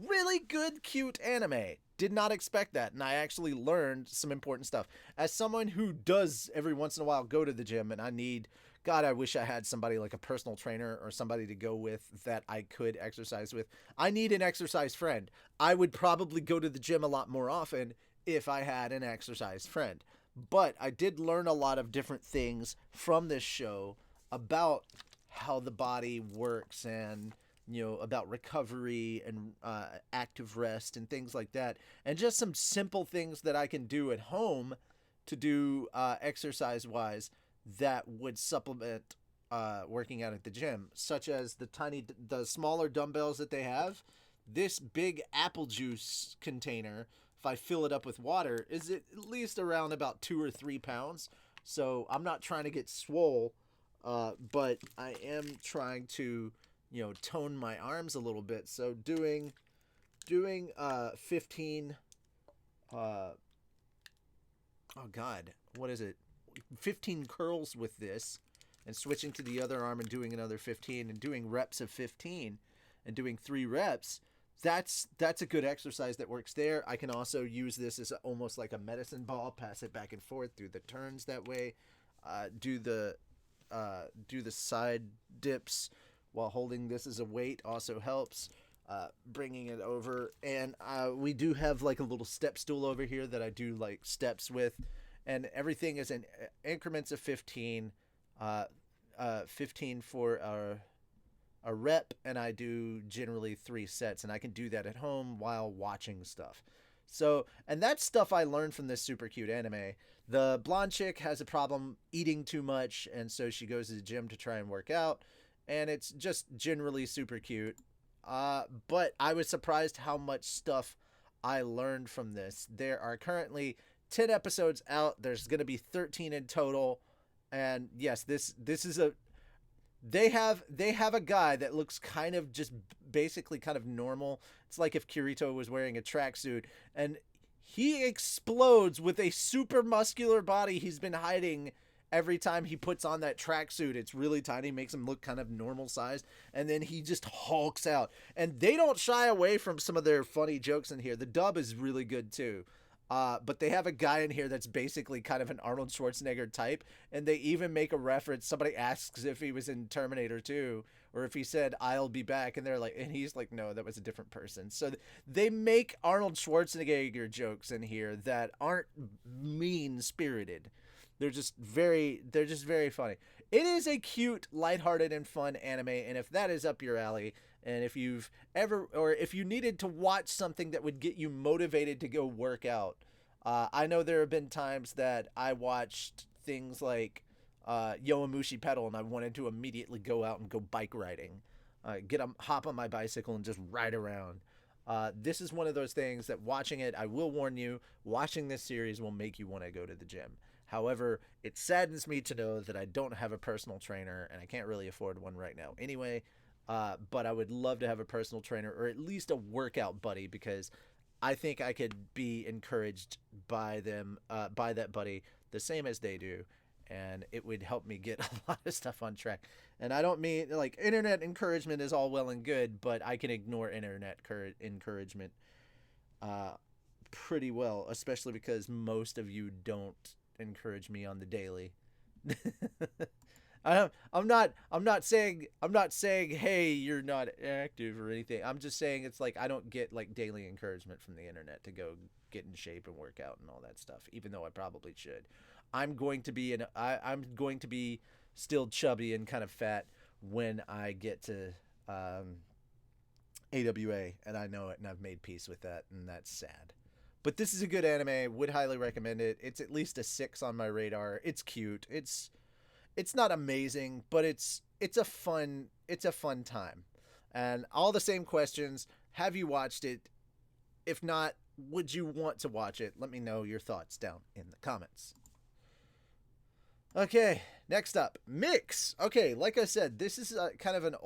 really good, cute anime. Did not expect that, and I actually learned some important stuff. As someone who does every once in a while go to the gym, and God, I wish I had somebody like a personal trainer or somebody to go with that I could exercise with. I need an exercise friend. I would probably go to the gym a lot more often if I had an exercise friend. But I did learn a lot of different things from this show about how the body works and about recovery and active rest and things like that. And just some simple things that I can do at home to do exercise-wise that would supplement working out at the gym, such as the smaller dumbbells that they have. This big apple juice container, if I fill it up with water, is at least around about 2 or 3 pounds. So I'm not trying to get swole, but I am trying to tone my arms a little bit. So doing 15 oh god, what is it? 15 curls with this, and switching to the other arm and doing another 15, and doing reps of 15 and doing 3 reps. That's a good exercise that works there. I can also use this as almost like a medicine ball, pass it back and forth through the turns that way. Do the side dips while holding this as a weight also helps. Bringing it over, and we do have like a little step stool over here that I do like steps with, and everything is in increments of 15. 15 for a rep, and I do generally 3 sets, and I can do that at home while watching stuff. So, and that's stuff I learned from this super cute anime. The blonde chick has a problem eating too much, and so she goes to the gym to try and work out, and it's just generally super cute. But I was surprised how much stuff I learned from this. There are currently 10 episodes out. There's going to be 13 in total. And yes, this is a they have a guy that looks kind of just basically kind of normal. It's like if Kirito was wearing a tracksuit, and he explodes with a super muscular body he's been hiding. Every time he puts on that tracksuit, it's really tiny, makes him look kind of normal sized, and then he just hulks out. And they don't shy away from some of their funny jokes in here. The dub is really good too. But they have a guy in here that's basically kind of an Arnold Schwarzenegger type, and they even make a reference. Somebody asks if he was in Terminator 2, or if he said "I'll be back," and he's like, "No, that was a different person." So they make Arnold Schwarzenegger jokes in here that aren't mean spirited. They're just very funny. It is a cute, lighthearted, and fun anime, and if that is up your alley, and if you've ever, or if you needed to watch something that would get you motivated to go work out, I know there have been times that I watched things like Yowamushi Pedal, and I wanted to immediately go out and go bike riding, hop on my bicycle and just ride around. This is one of those things that watching it, I will warn you, watching this series will make you want to go to the gym. However, it saddens me to know that I don't have a personal trainer, and I can't really afford one right now anyway. But I would love to have a personal trainer, or at least a workout buddy, because I think I could be encouraged by them, by that buddy, the same as they do, and it would help me get a lot of stuff on track. And I don't mean like internet encouragement is all well and good, but I can ignore internet encouragement pretty well, especially because most of you don't encourage me on the daily. I'm not saying hey, you're not active or anything. I'm just saying it's like I don't get like daily encouragement from the internet to go get in shape and work out and all that stuff, even though I probably should. I'm going to be still chubby and kind of fat when I get to AWA, and I know it, and I've made peace with that, and that's sad. But this is a good anime. Would highly recommend it. It's at least a 6 on my radar. It's cute. It's not amazing, but it's a fun time. And all the same questions. Have you watched it? If not, would you want to watch it? Let me know your thoughts down in the comments. Okay, next up, Mix. Okay, like I said, this is kind of an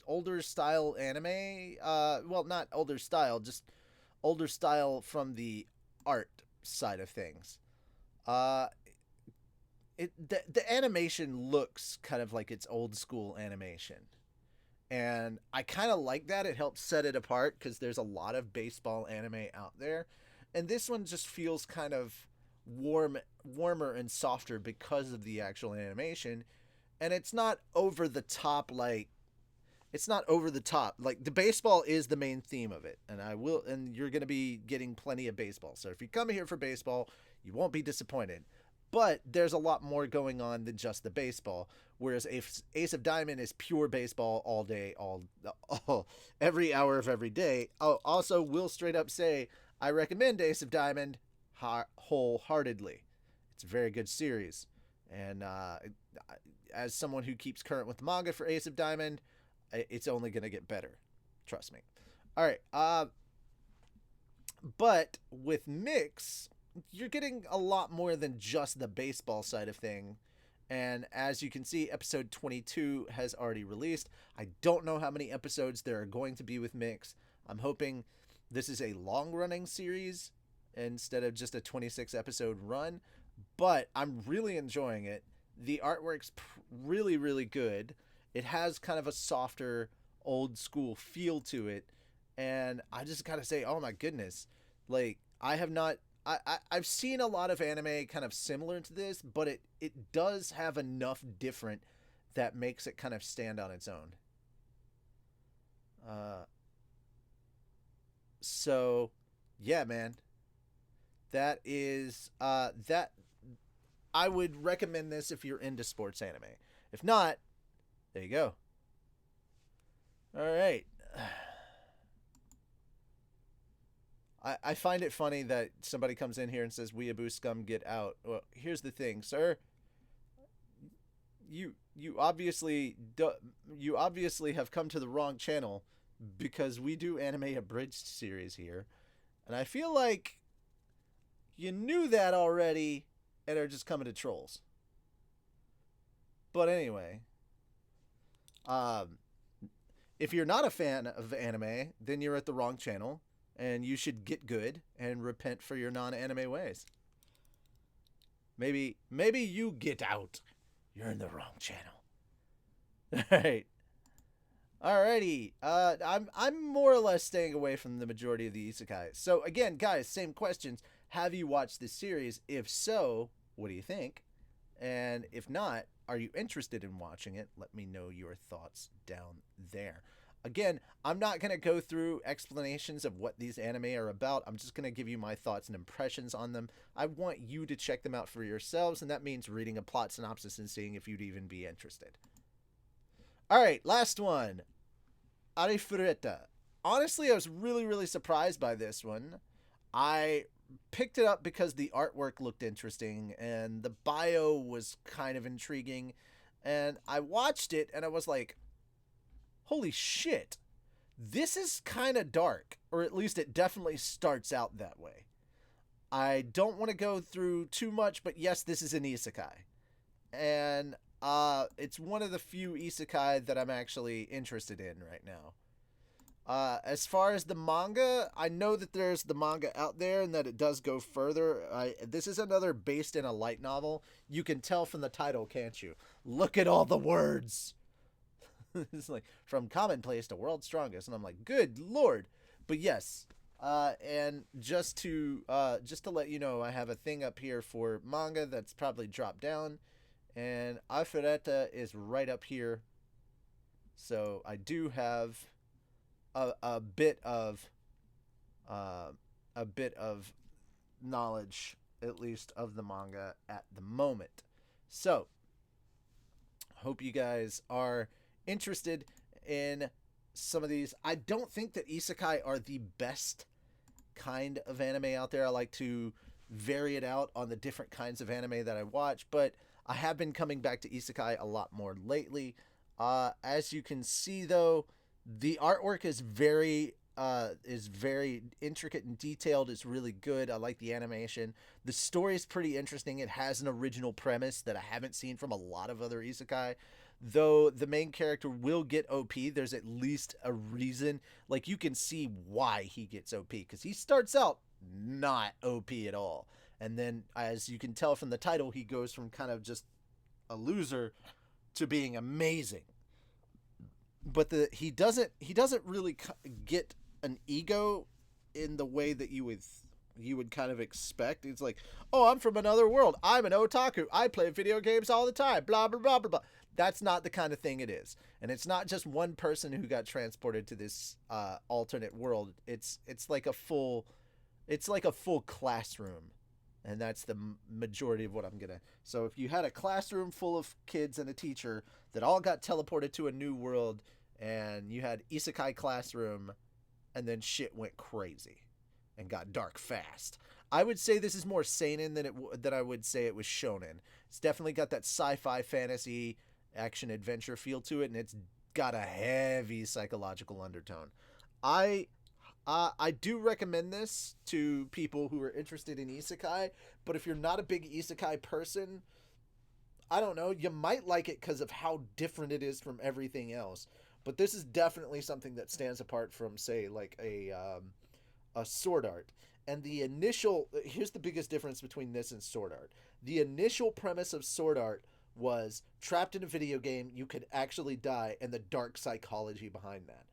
older style anime. Well, not older style, just older style from the art side of things. Uh, the animation looks kind of like it's old school animation, and I kind of like that. It helps set it apart because there's a lot of baseball anime out there, and this one just feels kind of warmer and softer because of the actual animation, and it's not over the top like the baseball is the main theme of it, and you're going to be getting plenty of baseball. So if you come here for baseball, you won't be disappointed. But there's a lot more going on than just the baseball. Whereas Ace of Diamond is pure baseball all day, all every hour of every day. Oh, also, will straight up say I recommend Ace of Diamond wholeheartedly. It's a very good series, and as someone who keeps current with the manga for Ace of Diamond, it's only gonna get better. Trust me. All right. But with Mix, you're getting a lot more than just the baseball side of thing. And as you can see, episode 22 has already released. I don't know how many episodes there are going to be with Mix. I'm hoping this is a long-running series instead of just a 26-episode run. But I'm really enjoying it. The artwork's really, really good. It has kind of a softer, old-school feel to it. And I just gotta say, oh my goodness. Like, I've seen a lot of anime kind of similar to this, but it does have enough different that makes it kind of stand on its own. So yeah, man, that is that I would recommend this if you're into sports anime. If not, there you go. All right. I find it funny that somebody comes in here and says weeaboo scum get out. Well, here's the thing, sir. You obviously you obviously have come to the wrong channel because we do anime abridged series here, and I feel like you knew that already and are just coming to trolls. But anyway, um, if you're not a fan of anime, then you're at the wrong channel, and you should get good and repent for your non-anime ways. Maybe you get out. You're in the wrong channel. All right. Alrighty. I'm more or less staying away from the majority of the isekai. So again, guys, same questions. Have you watched this series? If so, what do you think? And if not, are you interested in watching it? Let me know your thoughts down there. Again, I'm not going to go through explanations of what these anime are about. I'm just going to give you my thoughts and impressions on them. I want you to check them out for yourselves, and that means reading a plot synopsis and seeing if you'd even be interested. All right, last one. Arifureta. Honestly, I was really, really surprised by this one. I picked it up because the artwork looked interesting and the bio was kind of intriguing. And I watched it and I was like, holy shit, this is kind of dark. Or at least it definitely starts out that way. I don't want to go through too much, but yes, this is an isekai. And it's one of the few isekai that I'm actually interested in right now. As far as the manga, I know that there's the manga out there and that it does go further. This is another based in a light novel. You can tell from the title, can't you? Look at all the words. It's like from commonplace to world's strongest, and I'm like, good lord. But yes, and just to let you know, I have a thing up here for manga that's probably dropped down, and Alpharetta is right up here. So I do have a bit of knowledge, at least, of the manga at the moment. So hope you guys are interested in some of these. I don't think that isekai are the best kind of anime out there. I like to vary it out on the different kinds of anime that I watch, but I have been coming back to isekai a lot more lately. As you can see, though, the artwork is very intricate and detailed. It's really good. I like the animation. The story is pretty interesting. It has an original premise that I haven't seen from a lot of other isekai. Though the main character will get OP, there's at least a reason. Like, you can see why he gets OP, because he starts out not OP at all. And then, as you can tell from the title, he goes from kind of just a loser to being amazing. But he doesn't really get an ego in the way that you would kind of expect. It's like, oh, I'm from another world. I'm an otaku. I play video games all the time. Blah blah blah blah blah. That's not the kind of thing it is, and it's not just one person who got transported to this alternate world. It's like a full classroom, and that's the majority of what I'm gonna. So if you had a classroom full of kids and a teacher that all got teleported to a new world, and you had isekai classroom, and then shit went crazy and got dark fast. I would say this is more seinen than I would say it was shonen. It's definitely got that sci-fi fantasy action adventure feel to it, and it's got a heavy psychological undertone. I do recommend this to people who are interested in isekai, but if you're not a big isekai person, I don't know, you might like it because of how different it is from everything else. But this is definitely something that stands apart from, say, like a Sword Art. And here's the biggest difference between this and Sword Art. The initial premise of Sword Art was trapped in a video game, you could actually die, and the dark psychology behind that.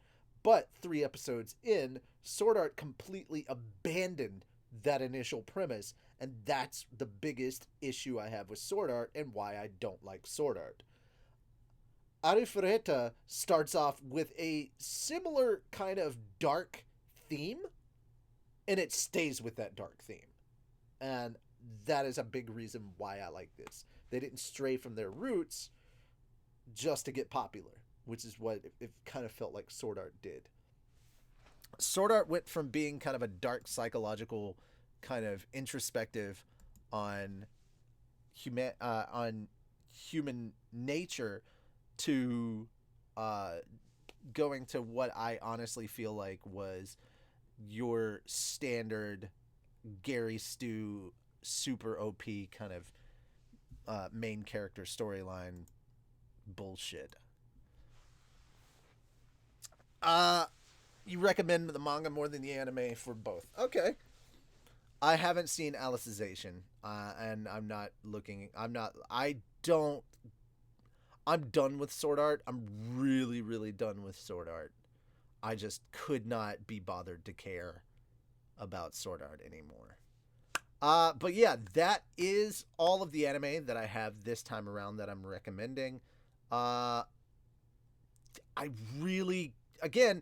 But 3 episodes in, Sword Art completely abandoned that initial premise, and that's the biggest issue I have with Sword Art and why I don't like Sword Art. Arifureta starts off with a similar kind of dark theme, and it stays with that dark theme. And that is a big reason why I like this. They didn't stray from their roots just to get popular, which is what it kind of felt like Sword Art did. Sword Art went from being kind of a dark psychological, kind of introspective on on human nature to uh, going to what I honestly feel like was your standard Gary Stu super OP kind of main character storyline bullshit. Uh, you recommend the manga more than the anime for both. Okay. I haven't seen Alicization, and I'm not looking. I'm not. I don't. I'm done with Sword Art. I'm really, really done with Sword Art. I just could not be bothered to care about Sword Art anymore. But yeah, that is all of the anime that I have this time around that I'm recommending. Uh, I really, again,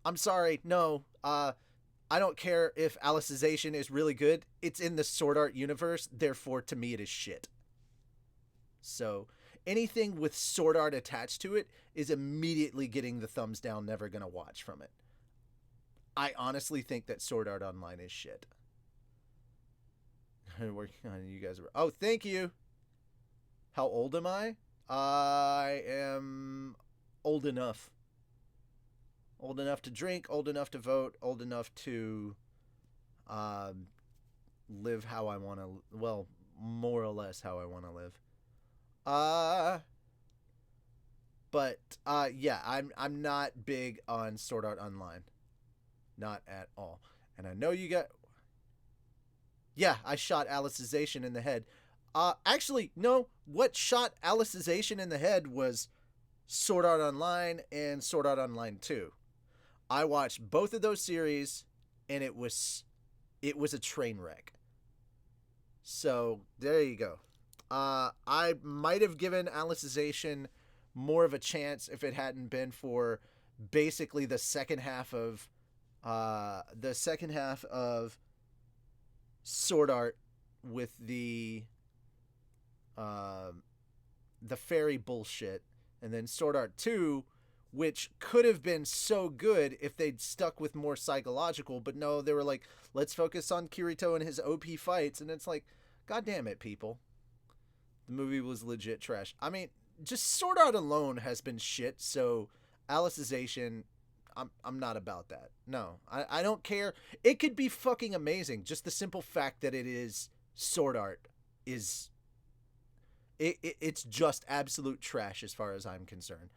I'm sorry, no. I don't care if Alicization is really good. It's in the Sword Art universe, therefore, to me, it is shit. So anything with Sword Art attached to it is immediately getting the thumbs down, never gonna watch from it. I honestly think that Sword Art Online is shit. Working on you guys. Oh, thank you. How old am I? I am old enough. Old enough to drink, old enough to vote, old enough to um, live how I want to. Well, more or less how I want to live. Uh, yeah, I'm not big on Sword Art Online, not at all. And I know you got. Yeah, I shot Alicization in the head. Actually, no. What shot Alicization in the head was Sword Art Online and Sword Art Online 2. I watched both of those series, and it was a train wreck. So there you go. I might have given Alicization more of a chance if it hadn't been for basically the second half of Sword Art with uh, the fairy bullshit, and then Sword Art 2, which could have been so good if they'd stuck with more psychological, but no, they were like, let's focus on Kirito and his OP fights, and it's like, god damn it, people. The movie was legit trash. I mean, just Sword Art alone has been shit, so Alicization, I'm not about that. No, I don't care. It could be fucking amazing. Just the simple fact that it is Sword Art is it's just absolute trash as far as I'm concerned.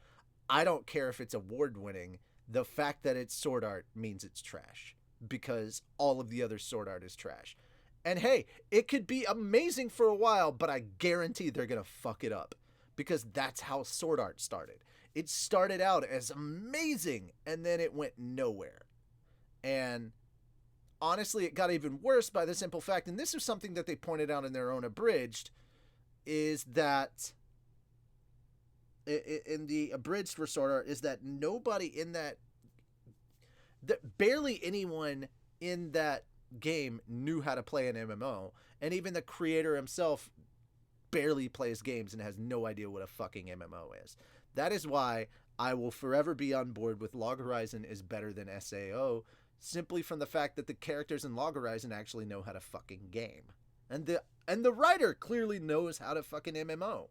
I don't care if it's award winning. The fact that it's Sword Art means it's trash because all of the other Sword Art is trash. And hey, it could be amazing for a while, but I guarantee they're going to fuck it up because that's how Sword Art started. It started out as amazing and then it went nowhere. And honestly, it got even worse by the simple fact, and this is something that they pointed out in their own abridged, is that in the abridged for Sword Art is that nobody in that barely anyone in that game knew how to play an MMO, and even the creator himself barely plays games and has no idea what a fucking MMO is. That is why I will forever be on board with Log Horizon is better than SAO, simply from the fact that the characters in Log Horizon actually know how to fucking game. And the writer clearly knows how to fucking MMO.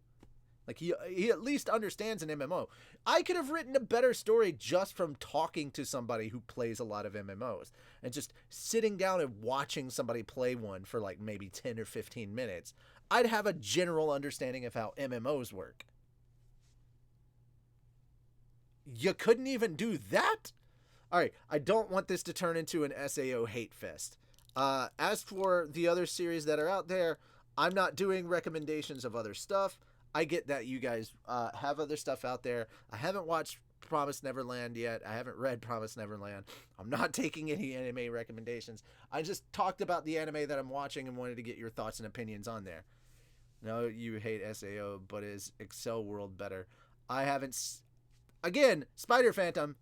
Like he at least understands an MMO. I could have written a better story just from talking to somebody who plays a lot of MMOs and just sitting down and watching somebody play one for like maybe 10 or 15 minutes. I'd have a general understanding of how MMOs work. You couldn't even do that? All right, I don't want this to turn into an SAO hate fest. As for the other series that are out there, I'm not doing recommendations of other stuff. I get that you guys have other stuff out there. I haven't watched Promised Neverland yet. I haven't read Promised Neverland. I'm not taking any anime recommendations. I just talked about the anime that I'm watching and wanted to get your thoughts and opinions on there. No, you hate SAO, but is Excel World better? I haven't... Again, Spider Phantom,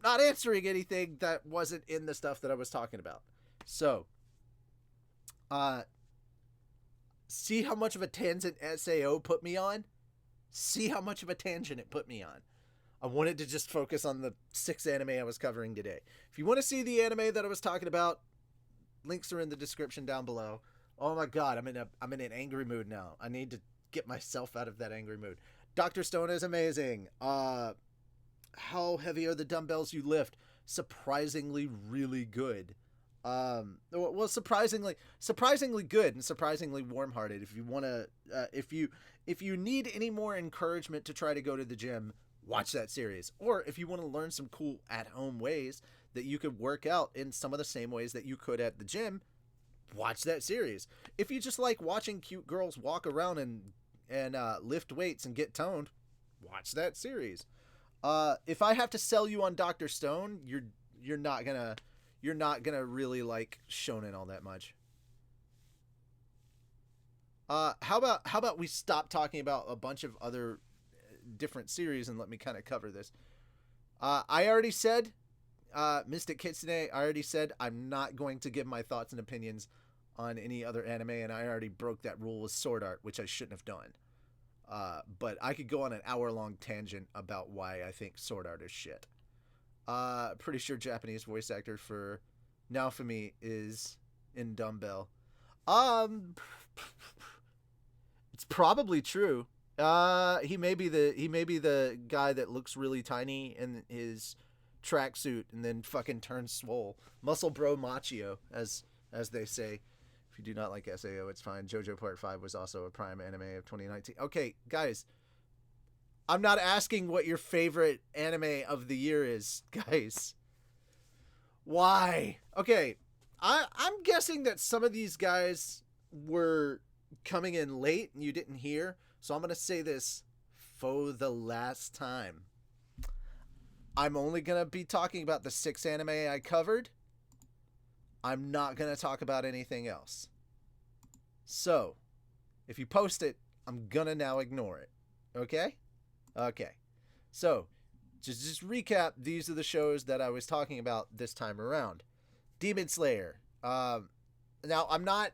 not answering anything that wasn't in the stuff that I was talking about. So, see how much of a tangent SAO put me on? See how much of a tangent it put me on. I wanted to just focus on the 6 anime I was covering today. If you want to see the anime that I was talking about, links are in the description down below. Oh my god, I'm in an angry mood now. I need to get myself out of that angry mood. Dr. Stone is amazing. How heavy are the dumbbells you lift? Surprisingly really good. Well, surprisingly good and surprisingly warm-hearted. If you want to if you need any more encouragement to try to go to the gym, watch that series. Or if you want to learn some cool at-home ways that you could work out in some of the same ways that you could at the gym, watch that series. If you just like watching cute girls walk around and lift weights and get toned, watch that series. If I have to sell you on Dr. Stone, you're not gonna really like shonen all that much. How about we stop talking about a bunch of other different series and let me kind of cover this. I already said, Mystic Kitsune, I already said I'm not going to give my thoughts and opinions on any other anime, and I already broke that rule with Sword Art, which I shouldn't have done. But I could go on an hour-long tangent about why I think Sword Art is shit. Pretty sure Japanese voice actor for Naofumi is in Dumbbell. It's probably true. He may be the guy that looks really tiny in his tracksuit and then fucking turns swole. Muscle bro machio, as they say. If you do not like SAO, it's fine. JoJo Part 5 was also a prime anime of 2019. Okay, guys. I'm not asking what your favorite anime of the year is, guys. Why? Okay, I'm guessing that some of these guys were coming in late and you didn't hear. So I'm going to say this for the last time. I'm only going to be talking about the 6 anime I covered. I'm not going to talk about anything else. So, if you post it, I'm going to now ignore it. Okay? Okay. So, just recap, these are the shows that I was talking about this time around. Demon Slayer. Now, I'm not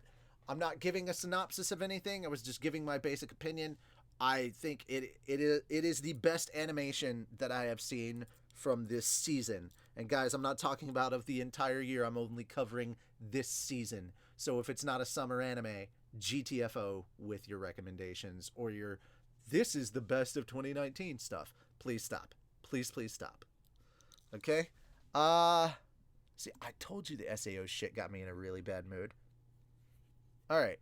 giving a synopsis of anything. I was just giving my basic opinion. I think it is the best animation that I have seen from this season. And guys, I'm not talking about of the entire year. I'm only covering this season. So if it's not a summer anime, GTFO with your recommendations or your this is the best of 2019 stuff. Please stop. Please stop. Okay? See, I told you the SAO shit got me in a really bad mood. All right.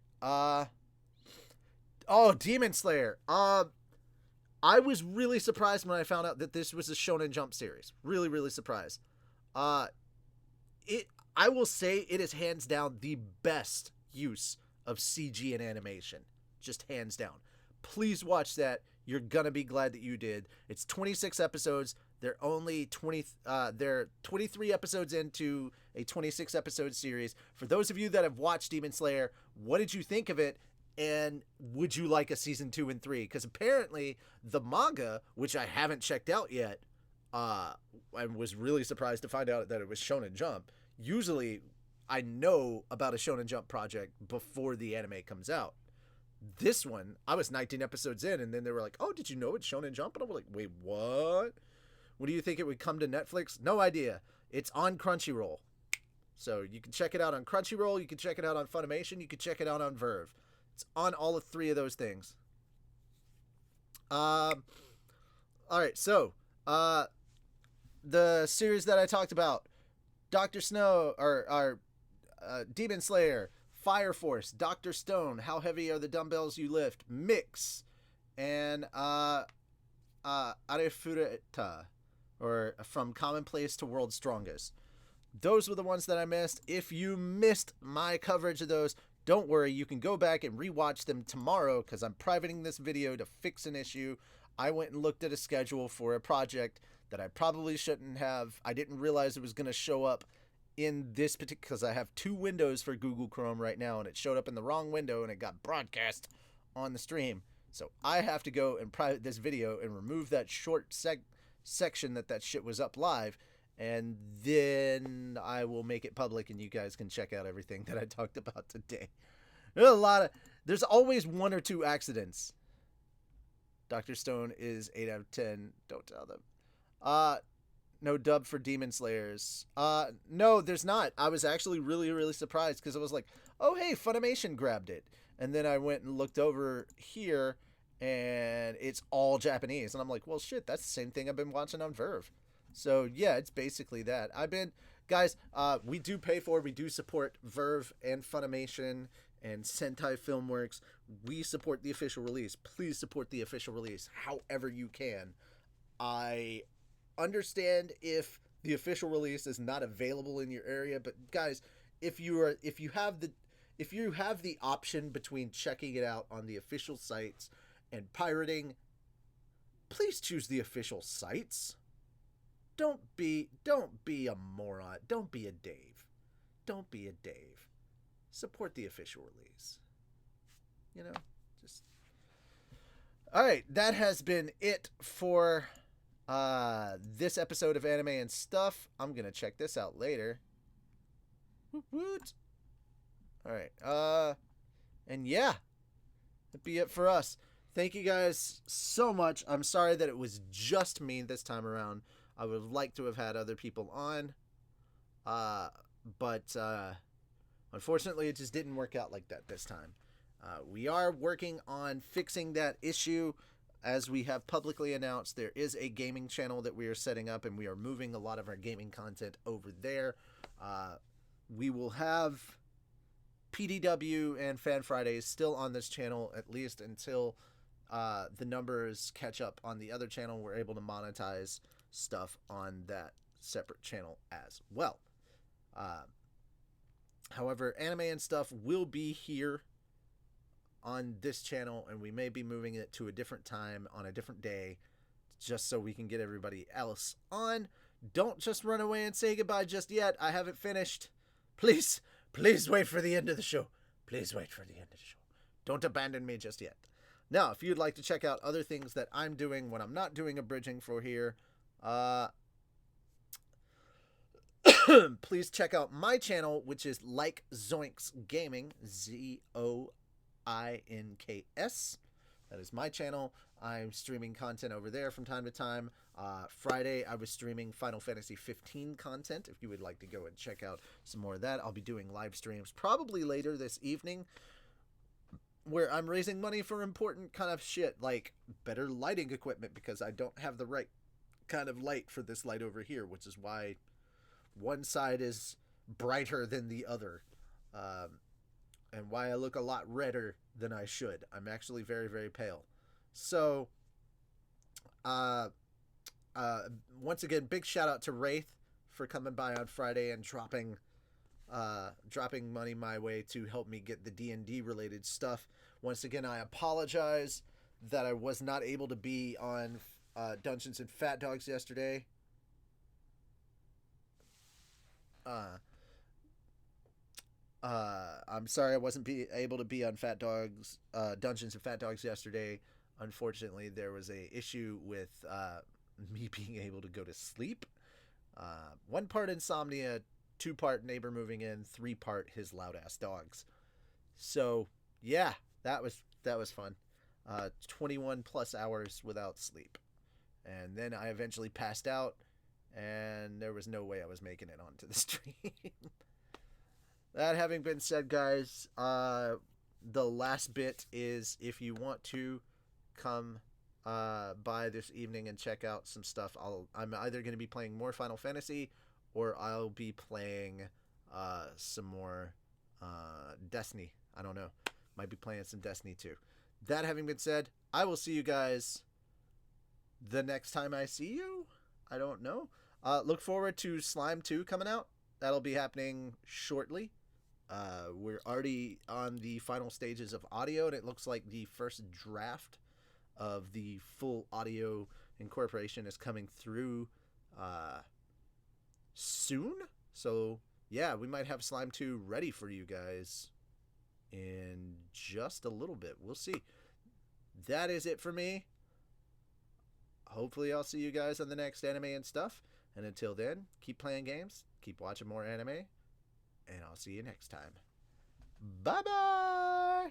Demon Slayer. I was really surprised when I found out that this was a Shonen Jump series. Really, really surprised. I will say it is hands down the best use of CG and animation. Just hands down. Please watch that. You're gonna be glad that you did. It's 26 episodes. They're only 23 episodes into a 26 episode series. For those of you that have watched Demon Slayer, what did you think of it? And would you like a season 2 and 3? Because apparently the manga, which I haven't checked out yet, I was really surprised to find out that it was Shonen Jump. Usually I know about a Shonen Jump project before the anime comes out. This one, I was 19 episodes in, and then they were like, oh, did you know it's Shonen Jump? And I was like, wait, what? What do you think it would come to Netflix? No idea. It's on Crunchyroll. So you can check it out on Crunchyroll, you can check it out on Funimation, you can check it out on Verve. It's on all of 3 of those things. Alright, so, the series that I talked about, Dr. Snow, or Demon Slayer, Fire Force, Dr. Stone, How Heavy Are the Dumbbells You Lift, Mix, and Arefureta, or From Commonplace to World's Strongest. Those were the ones that I missed. If you missed my coverage of those, don't worry, you can go back and rewatch them tomorrow because I'm privating this video to fix an issue. I went and looked at a schedule for a project that I probably shouldn't have. I didn't realize it was going to show up in this particular, because I have 2 windows for Google Chrome right now, and it showed up in the wrong window and it got broadcast on the stream. So I have to go and private this video and remove that short section that shit was up live, and then I will make it public and you guys can check out everything that I talked about today. There's always 1 or 2 accidents. Dr. Stone is 8 out of 10. Don't tell them. Uh, no dub for Demon Slayers. No, there's not. I was actually really, really surprised because I was like, oh, hey, Funimation grabbed it. And then I went and looked over here and it's all Japanese. And I'm like, well, shit, that's the same thing I've been watching on Verve. So, yeah, it's basically that. Guys, we do pay for, we do support Verve and Funimation and Sentai Filmworks. We support the official release. Please support the official release however you can. I understand if the official release is not available in your area, but guys, if you have the option between checking it out on the official sites and pirating, please choose the official sites. Don't be a moron. Don't be a Dave. Don't be a Dave. Support the official release. You know, just all right. That has been it for this episode of Anime and Stuff. I'm gonna check this out later. Woot woot. All right. And yeah, that'd be it for us. Thank you guys so much. I'm sorry that it was just me this time around. I would like to have had other people on. But unfortunately, it just didn't work out like that this time. We are working on fixing that issue. As we have publicly announced, there is a gaming channel that we are setting up, and we are moving a lot of our gaming content over there. We will have PDW and Fan Fridays still on this channel, at least until the numbers catch up on the other channel. We're able to monetize stuff on that separate channel as well. However, Anime and Stuff will be here on this channel, and we may be moving it to a different time on a different day just so we can get everybody else on. Don't just run away and say goodbye just yet. I haven't finished. Please wait for the end of the show. Please wait for the end of the show. Don't abandon me just yet. Now, if you'd like to check out other things that I'm doing when I'm not doing a bridging for here, please check out my channel, which is Like Zoinks Gaming, ZOINKS. That is my channel. I'm streaming content over there from time to time. Friday, I was streaming Final Fantasy 15 content. If you would like to go and check out some more of that, I'll be doing live streams probably later this evening where I'm raising money for important kind of shit, like better lighting equipment, because I don't have the right kind of light for this light over here, which is why one side is brighter than the other, and why I look a lot redder than I should. I'm actually very, very pale. So, once again, big shout out to Wraith for coming by on Friday and dropping money my way to help me get the D&D related stuff. Once again, I apologize that I was not able to be on Dungeons and Fat Dogs yesterday. I'm sorry I wasn't able to be on Dungeons and Fat Dogs yesterday. Unfortunately, there was a issue with me being able to go to sleep. 1 part insomnia, 2 part neighbor moving in, 3 part his loud ass dogs. So yeah, that was fun. 21 plus hours without sleep, and then I eventually passed out, and there was no way I was making it onto the stream. That having been said, guys, the last bit is if you want to come by this evening and check out some stuff, I'm either going to be playing more Final Fantasy, or I'll be playing some more Destiny. I don't know. Might be playing some Destiny too. That having been said, I will see you guys the next time I see you. I don't know. Look forward to Slime 2 coming out. That'll be happening shortly. We're already on the final stages of audio, and it looks like the first draft of the full audio incorporation is coming through soon. So yeah, we might have Slime 2 ready for you guys in just a little bit. We'll see. That is it for me. Hopefully I'll see you guys on the next Anime and Stuff. And until then, keep playing games, keep watching more anime, and I'll see you next time. Bye-bye!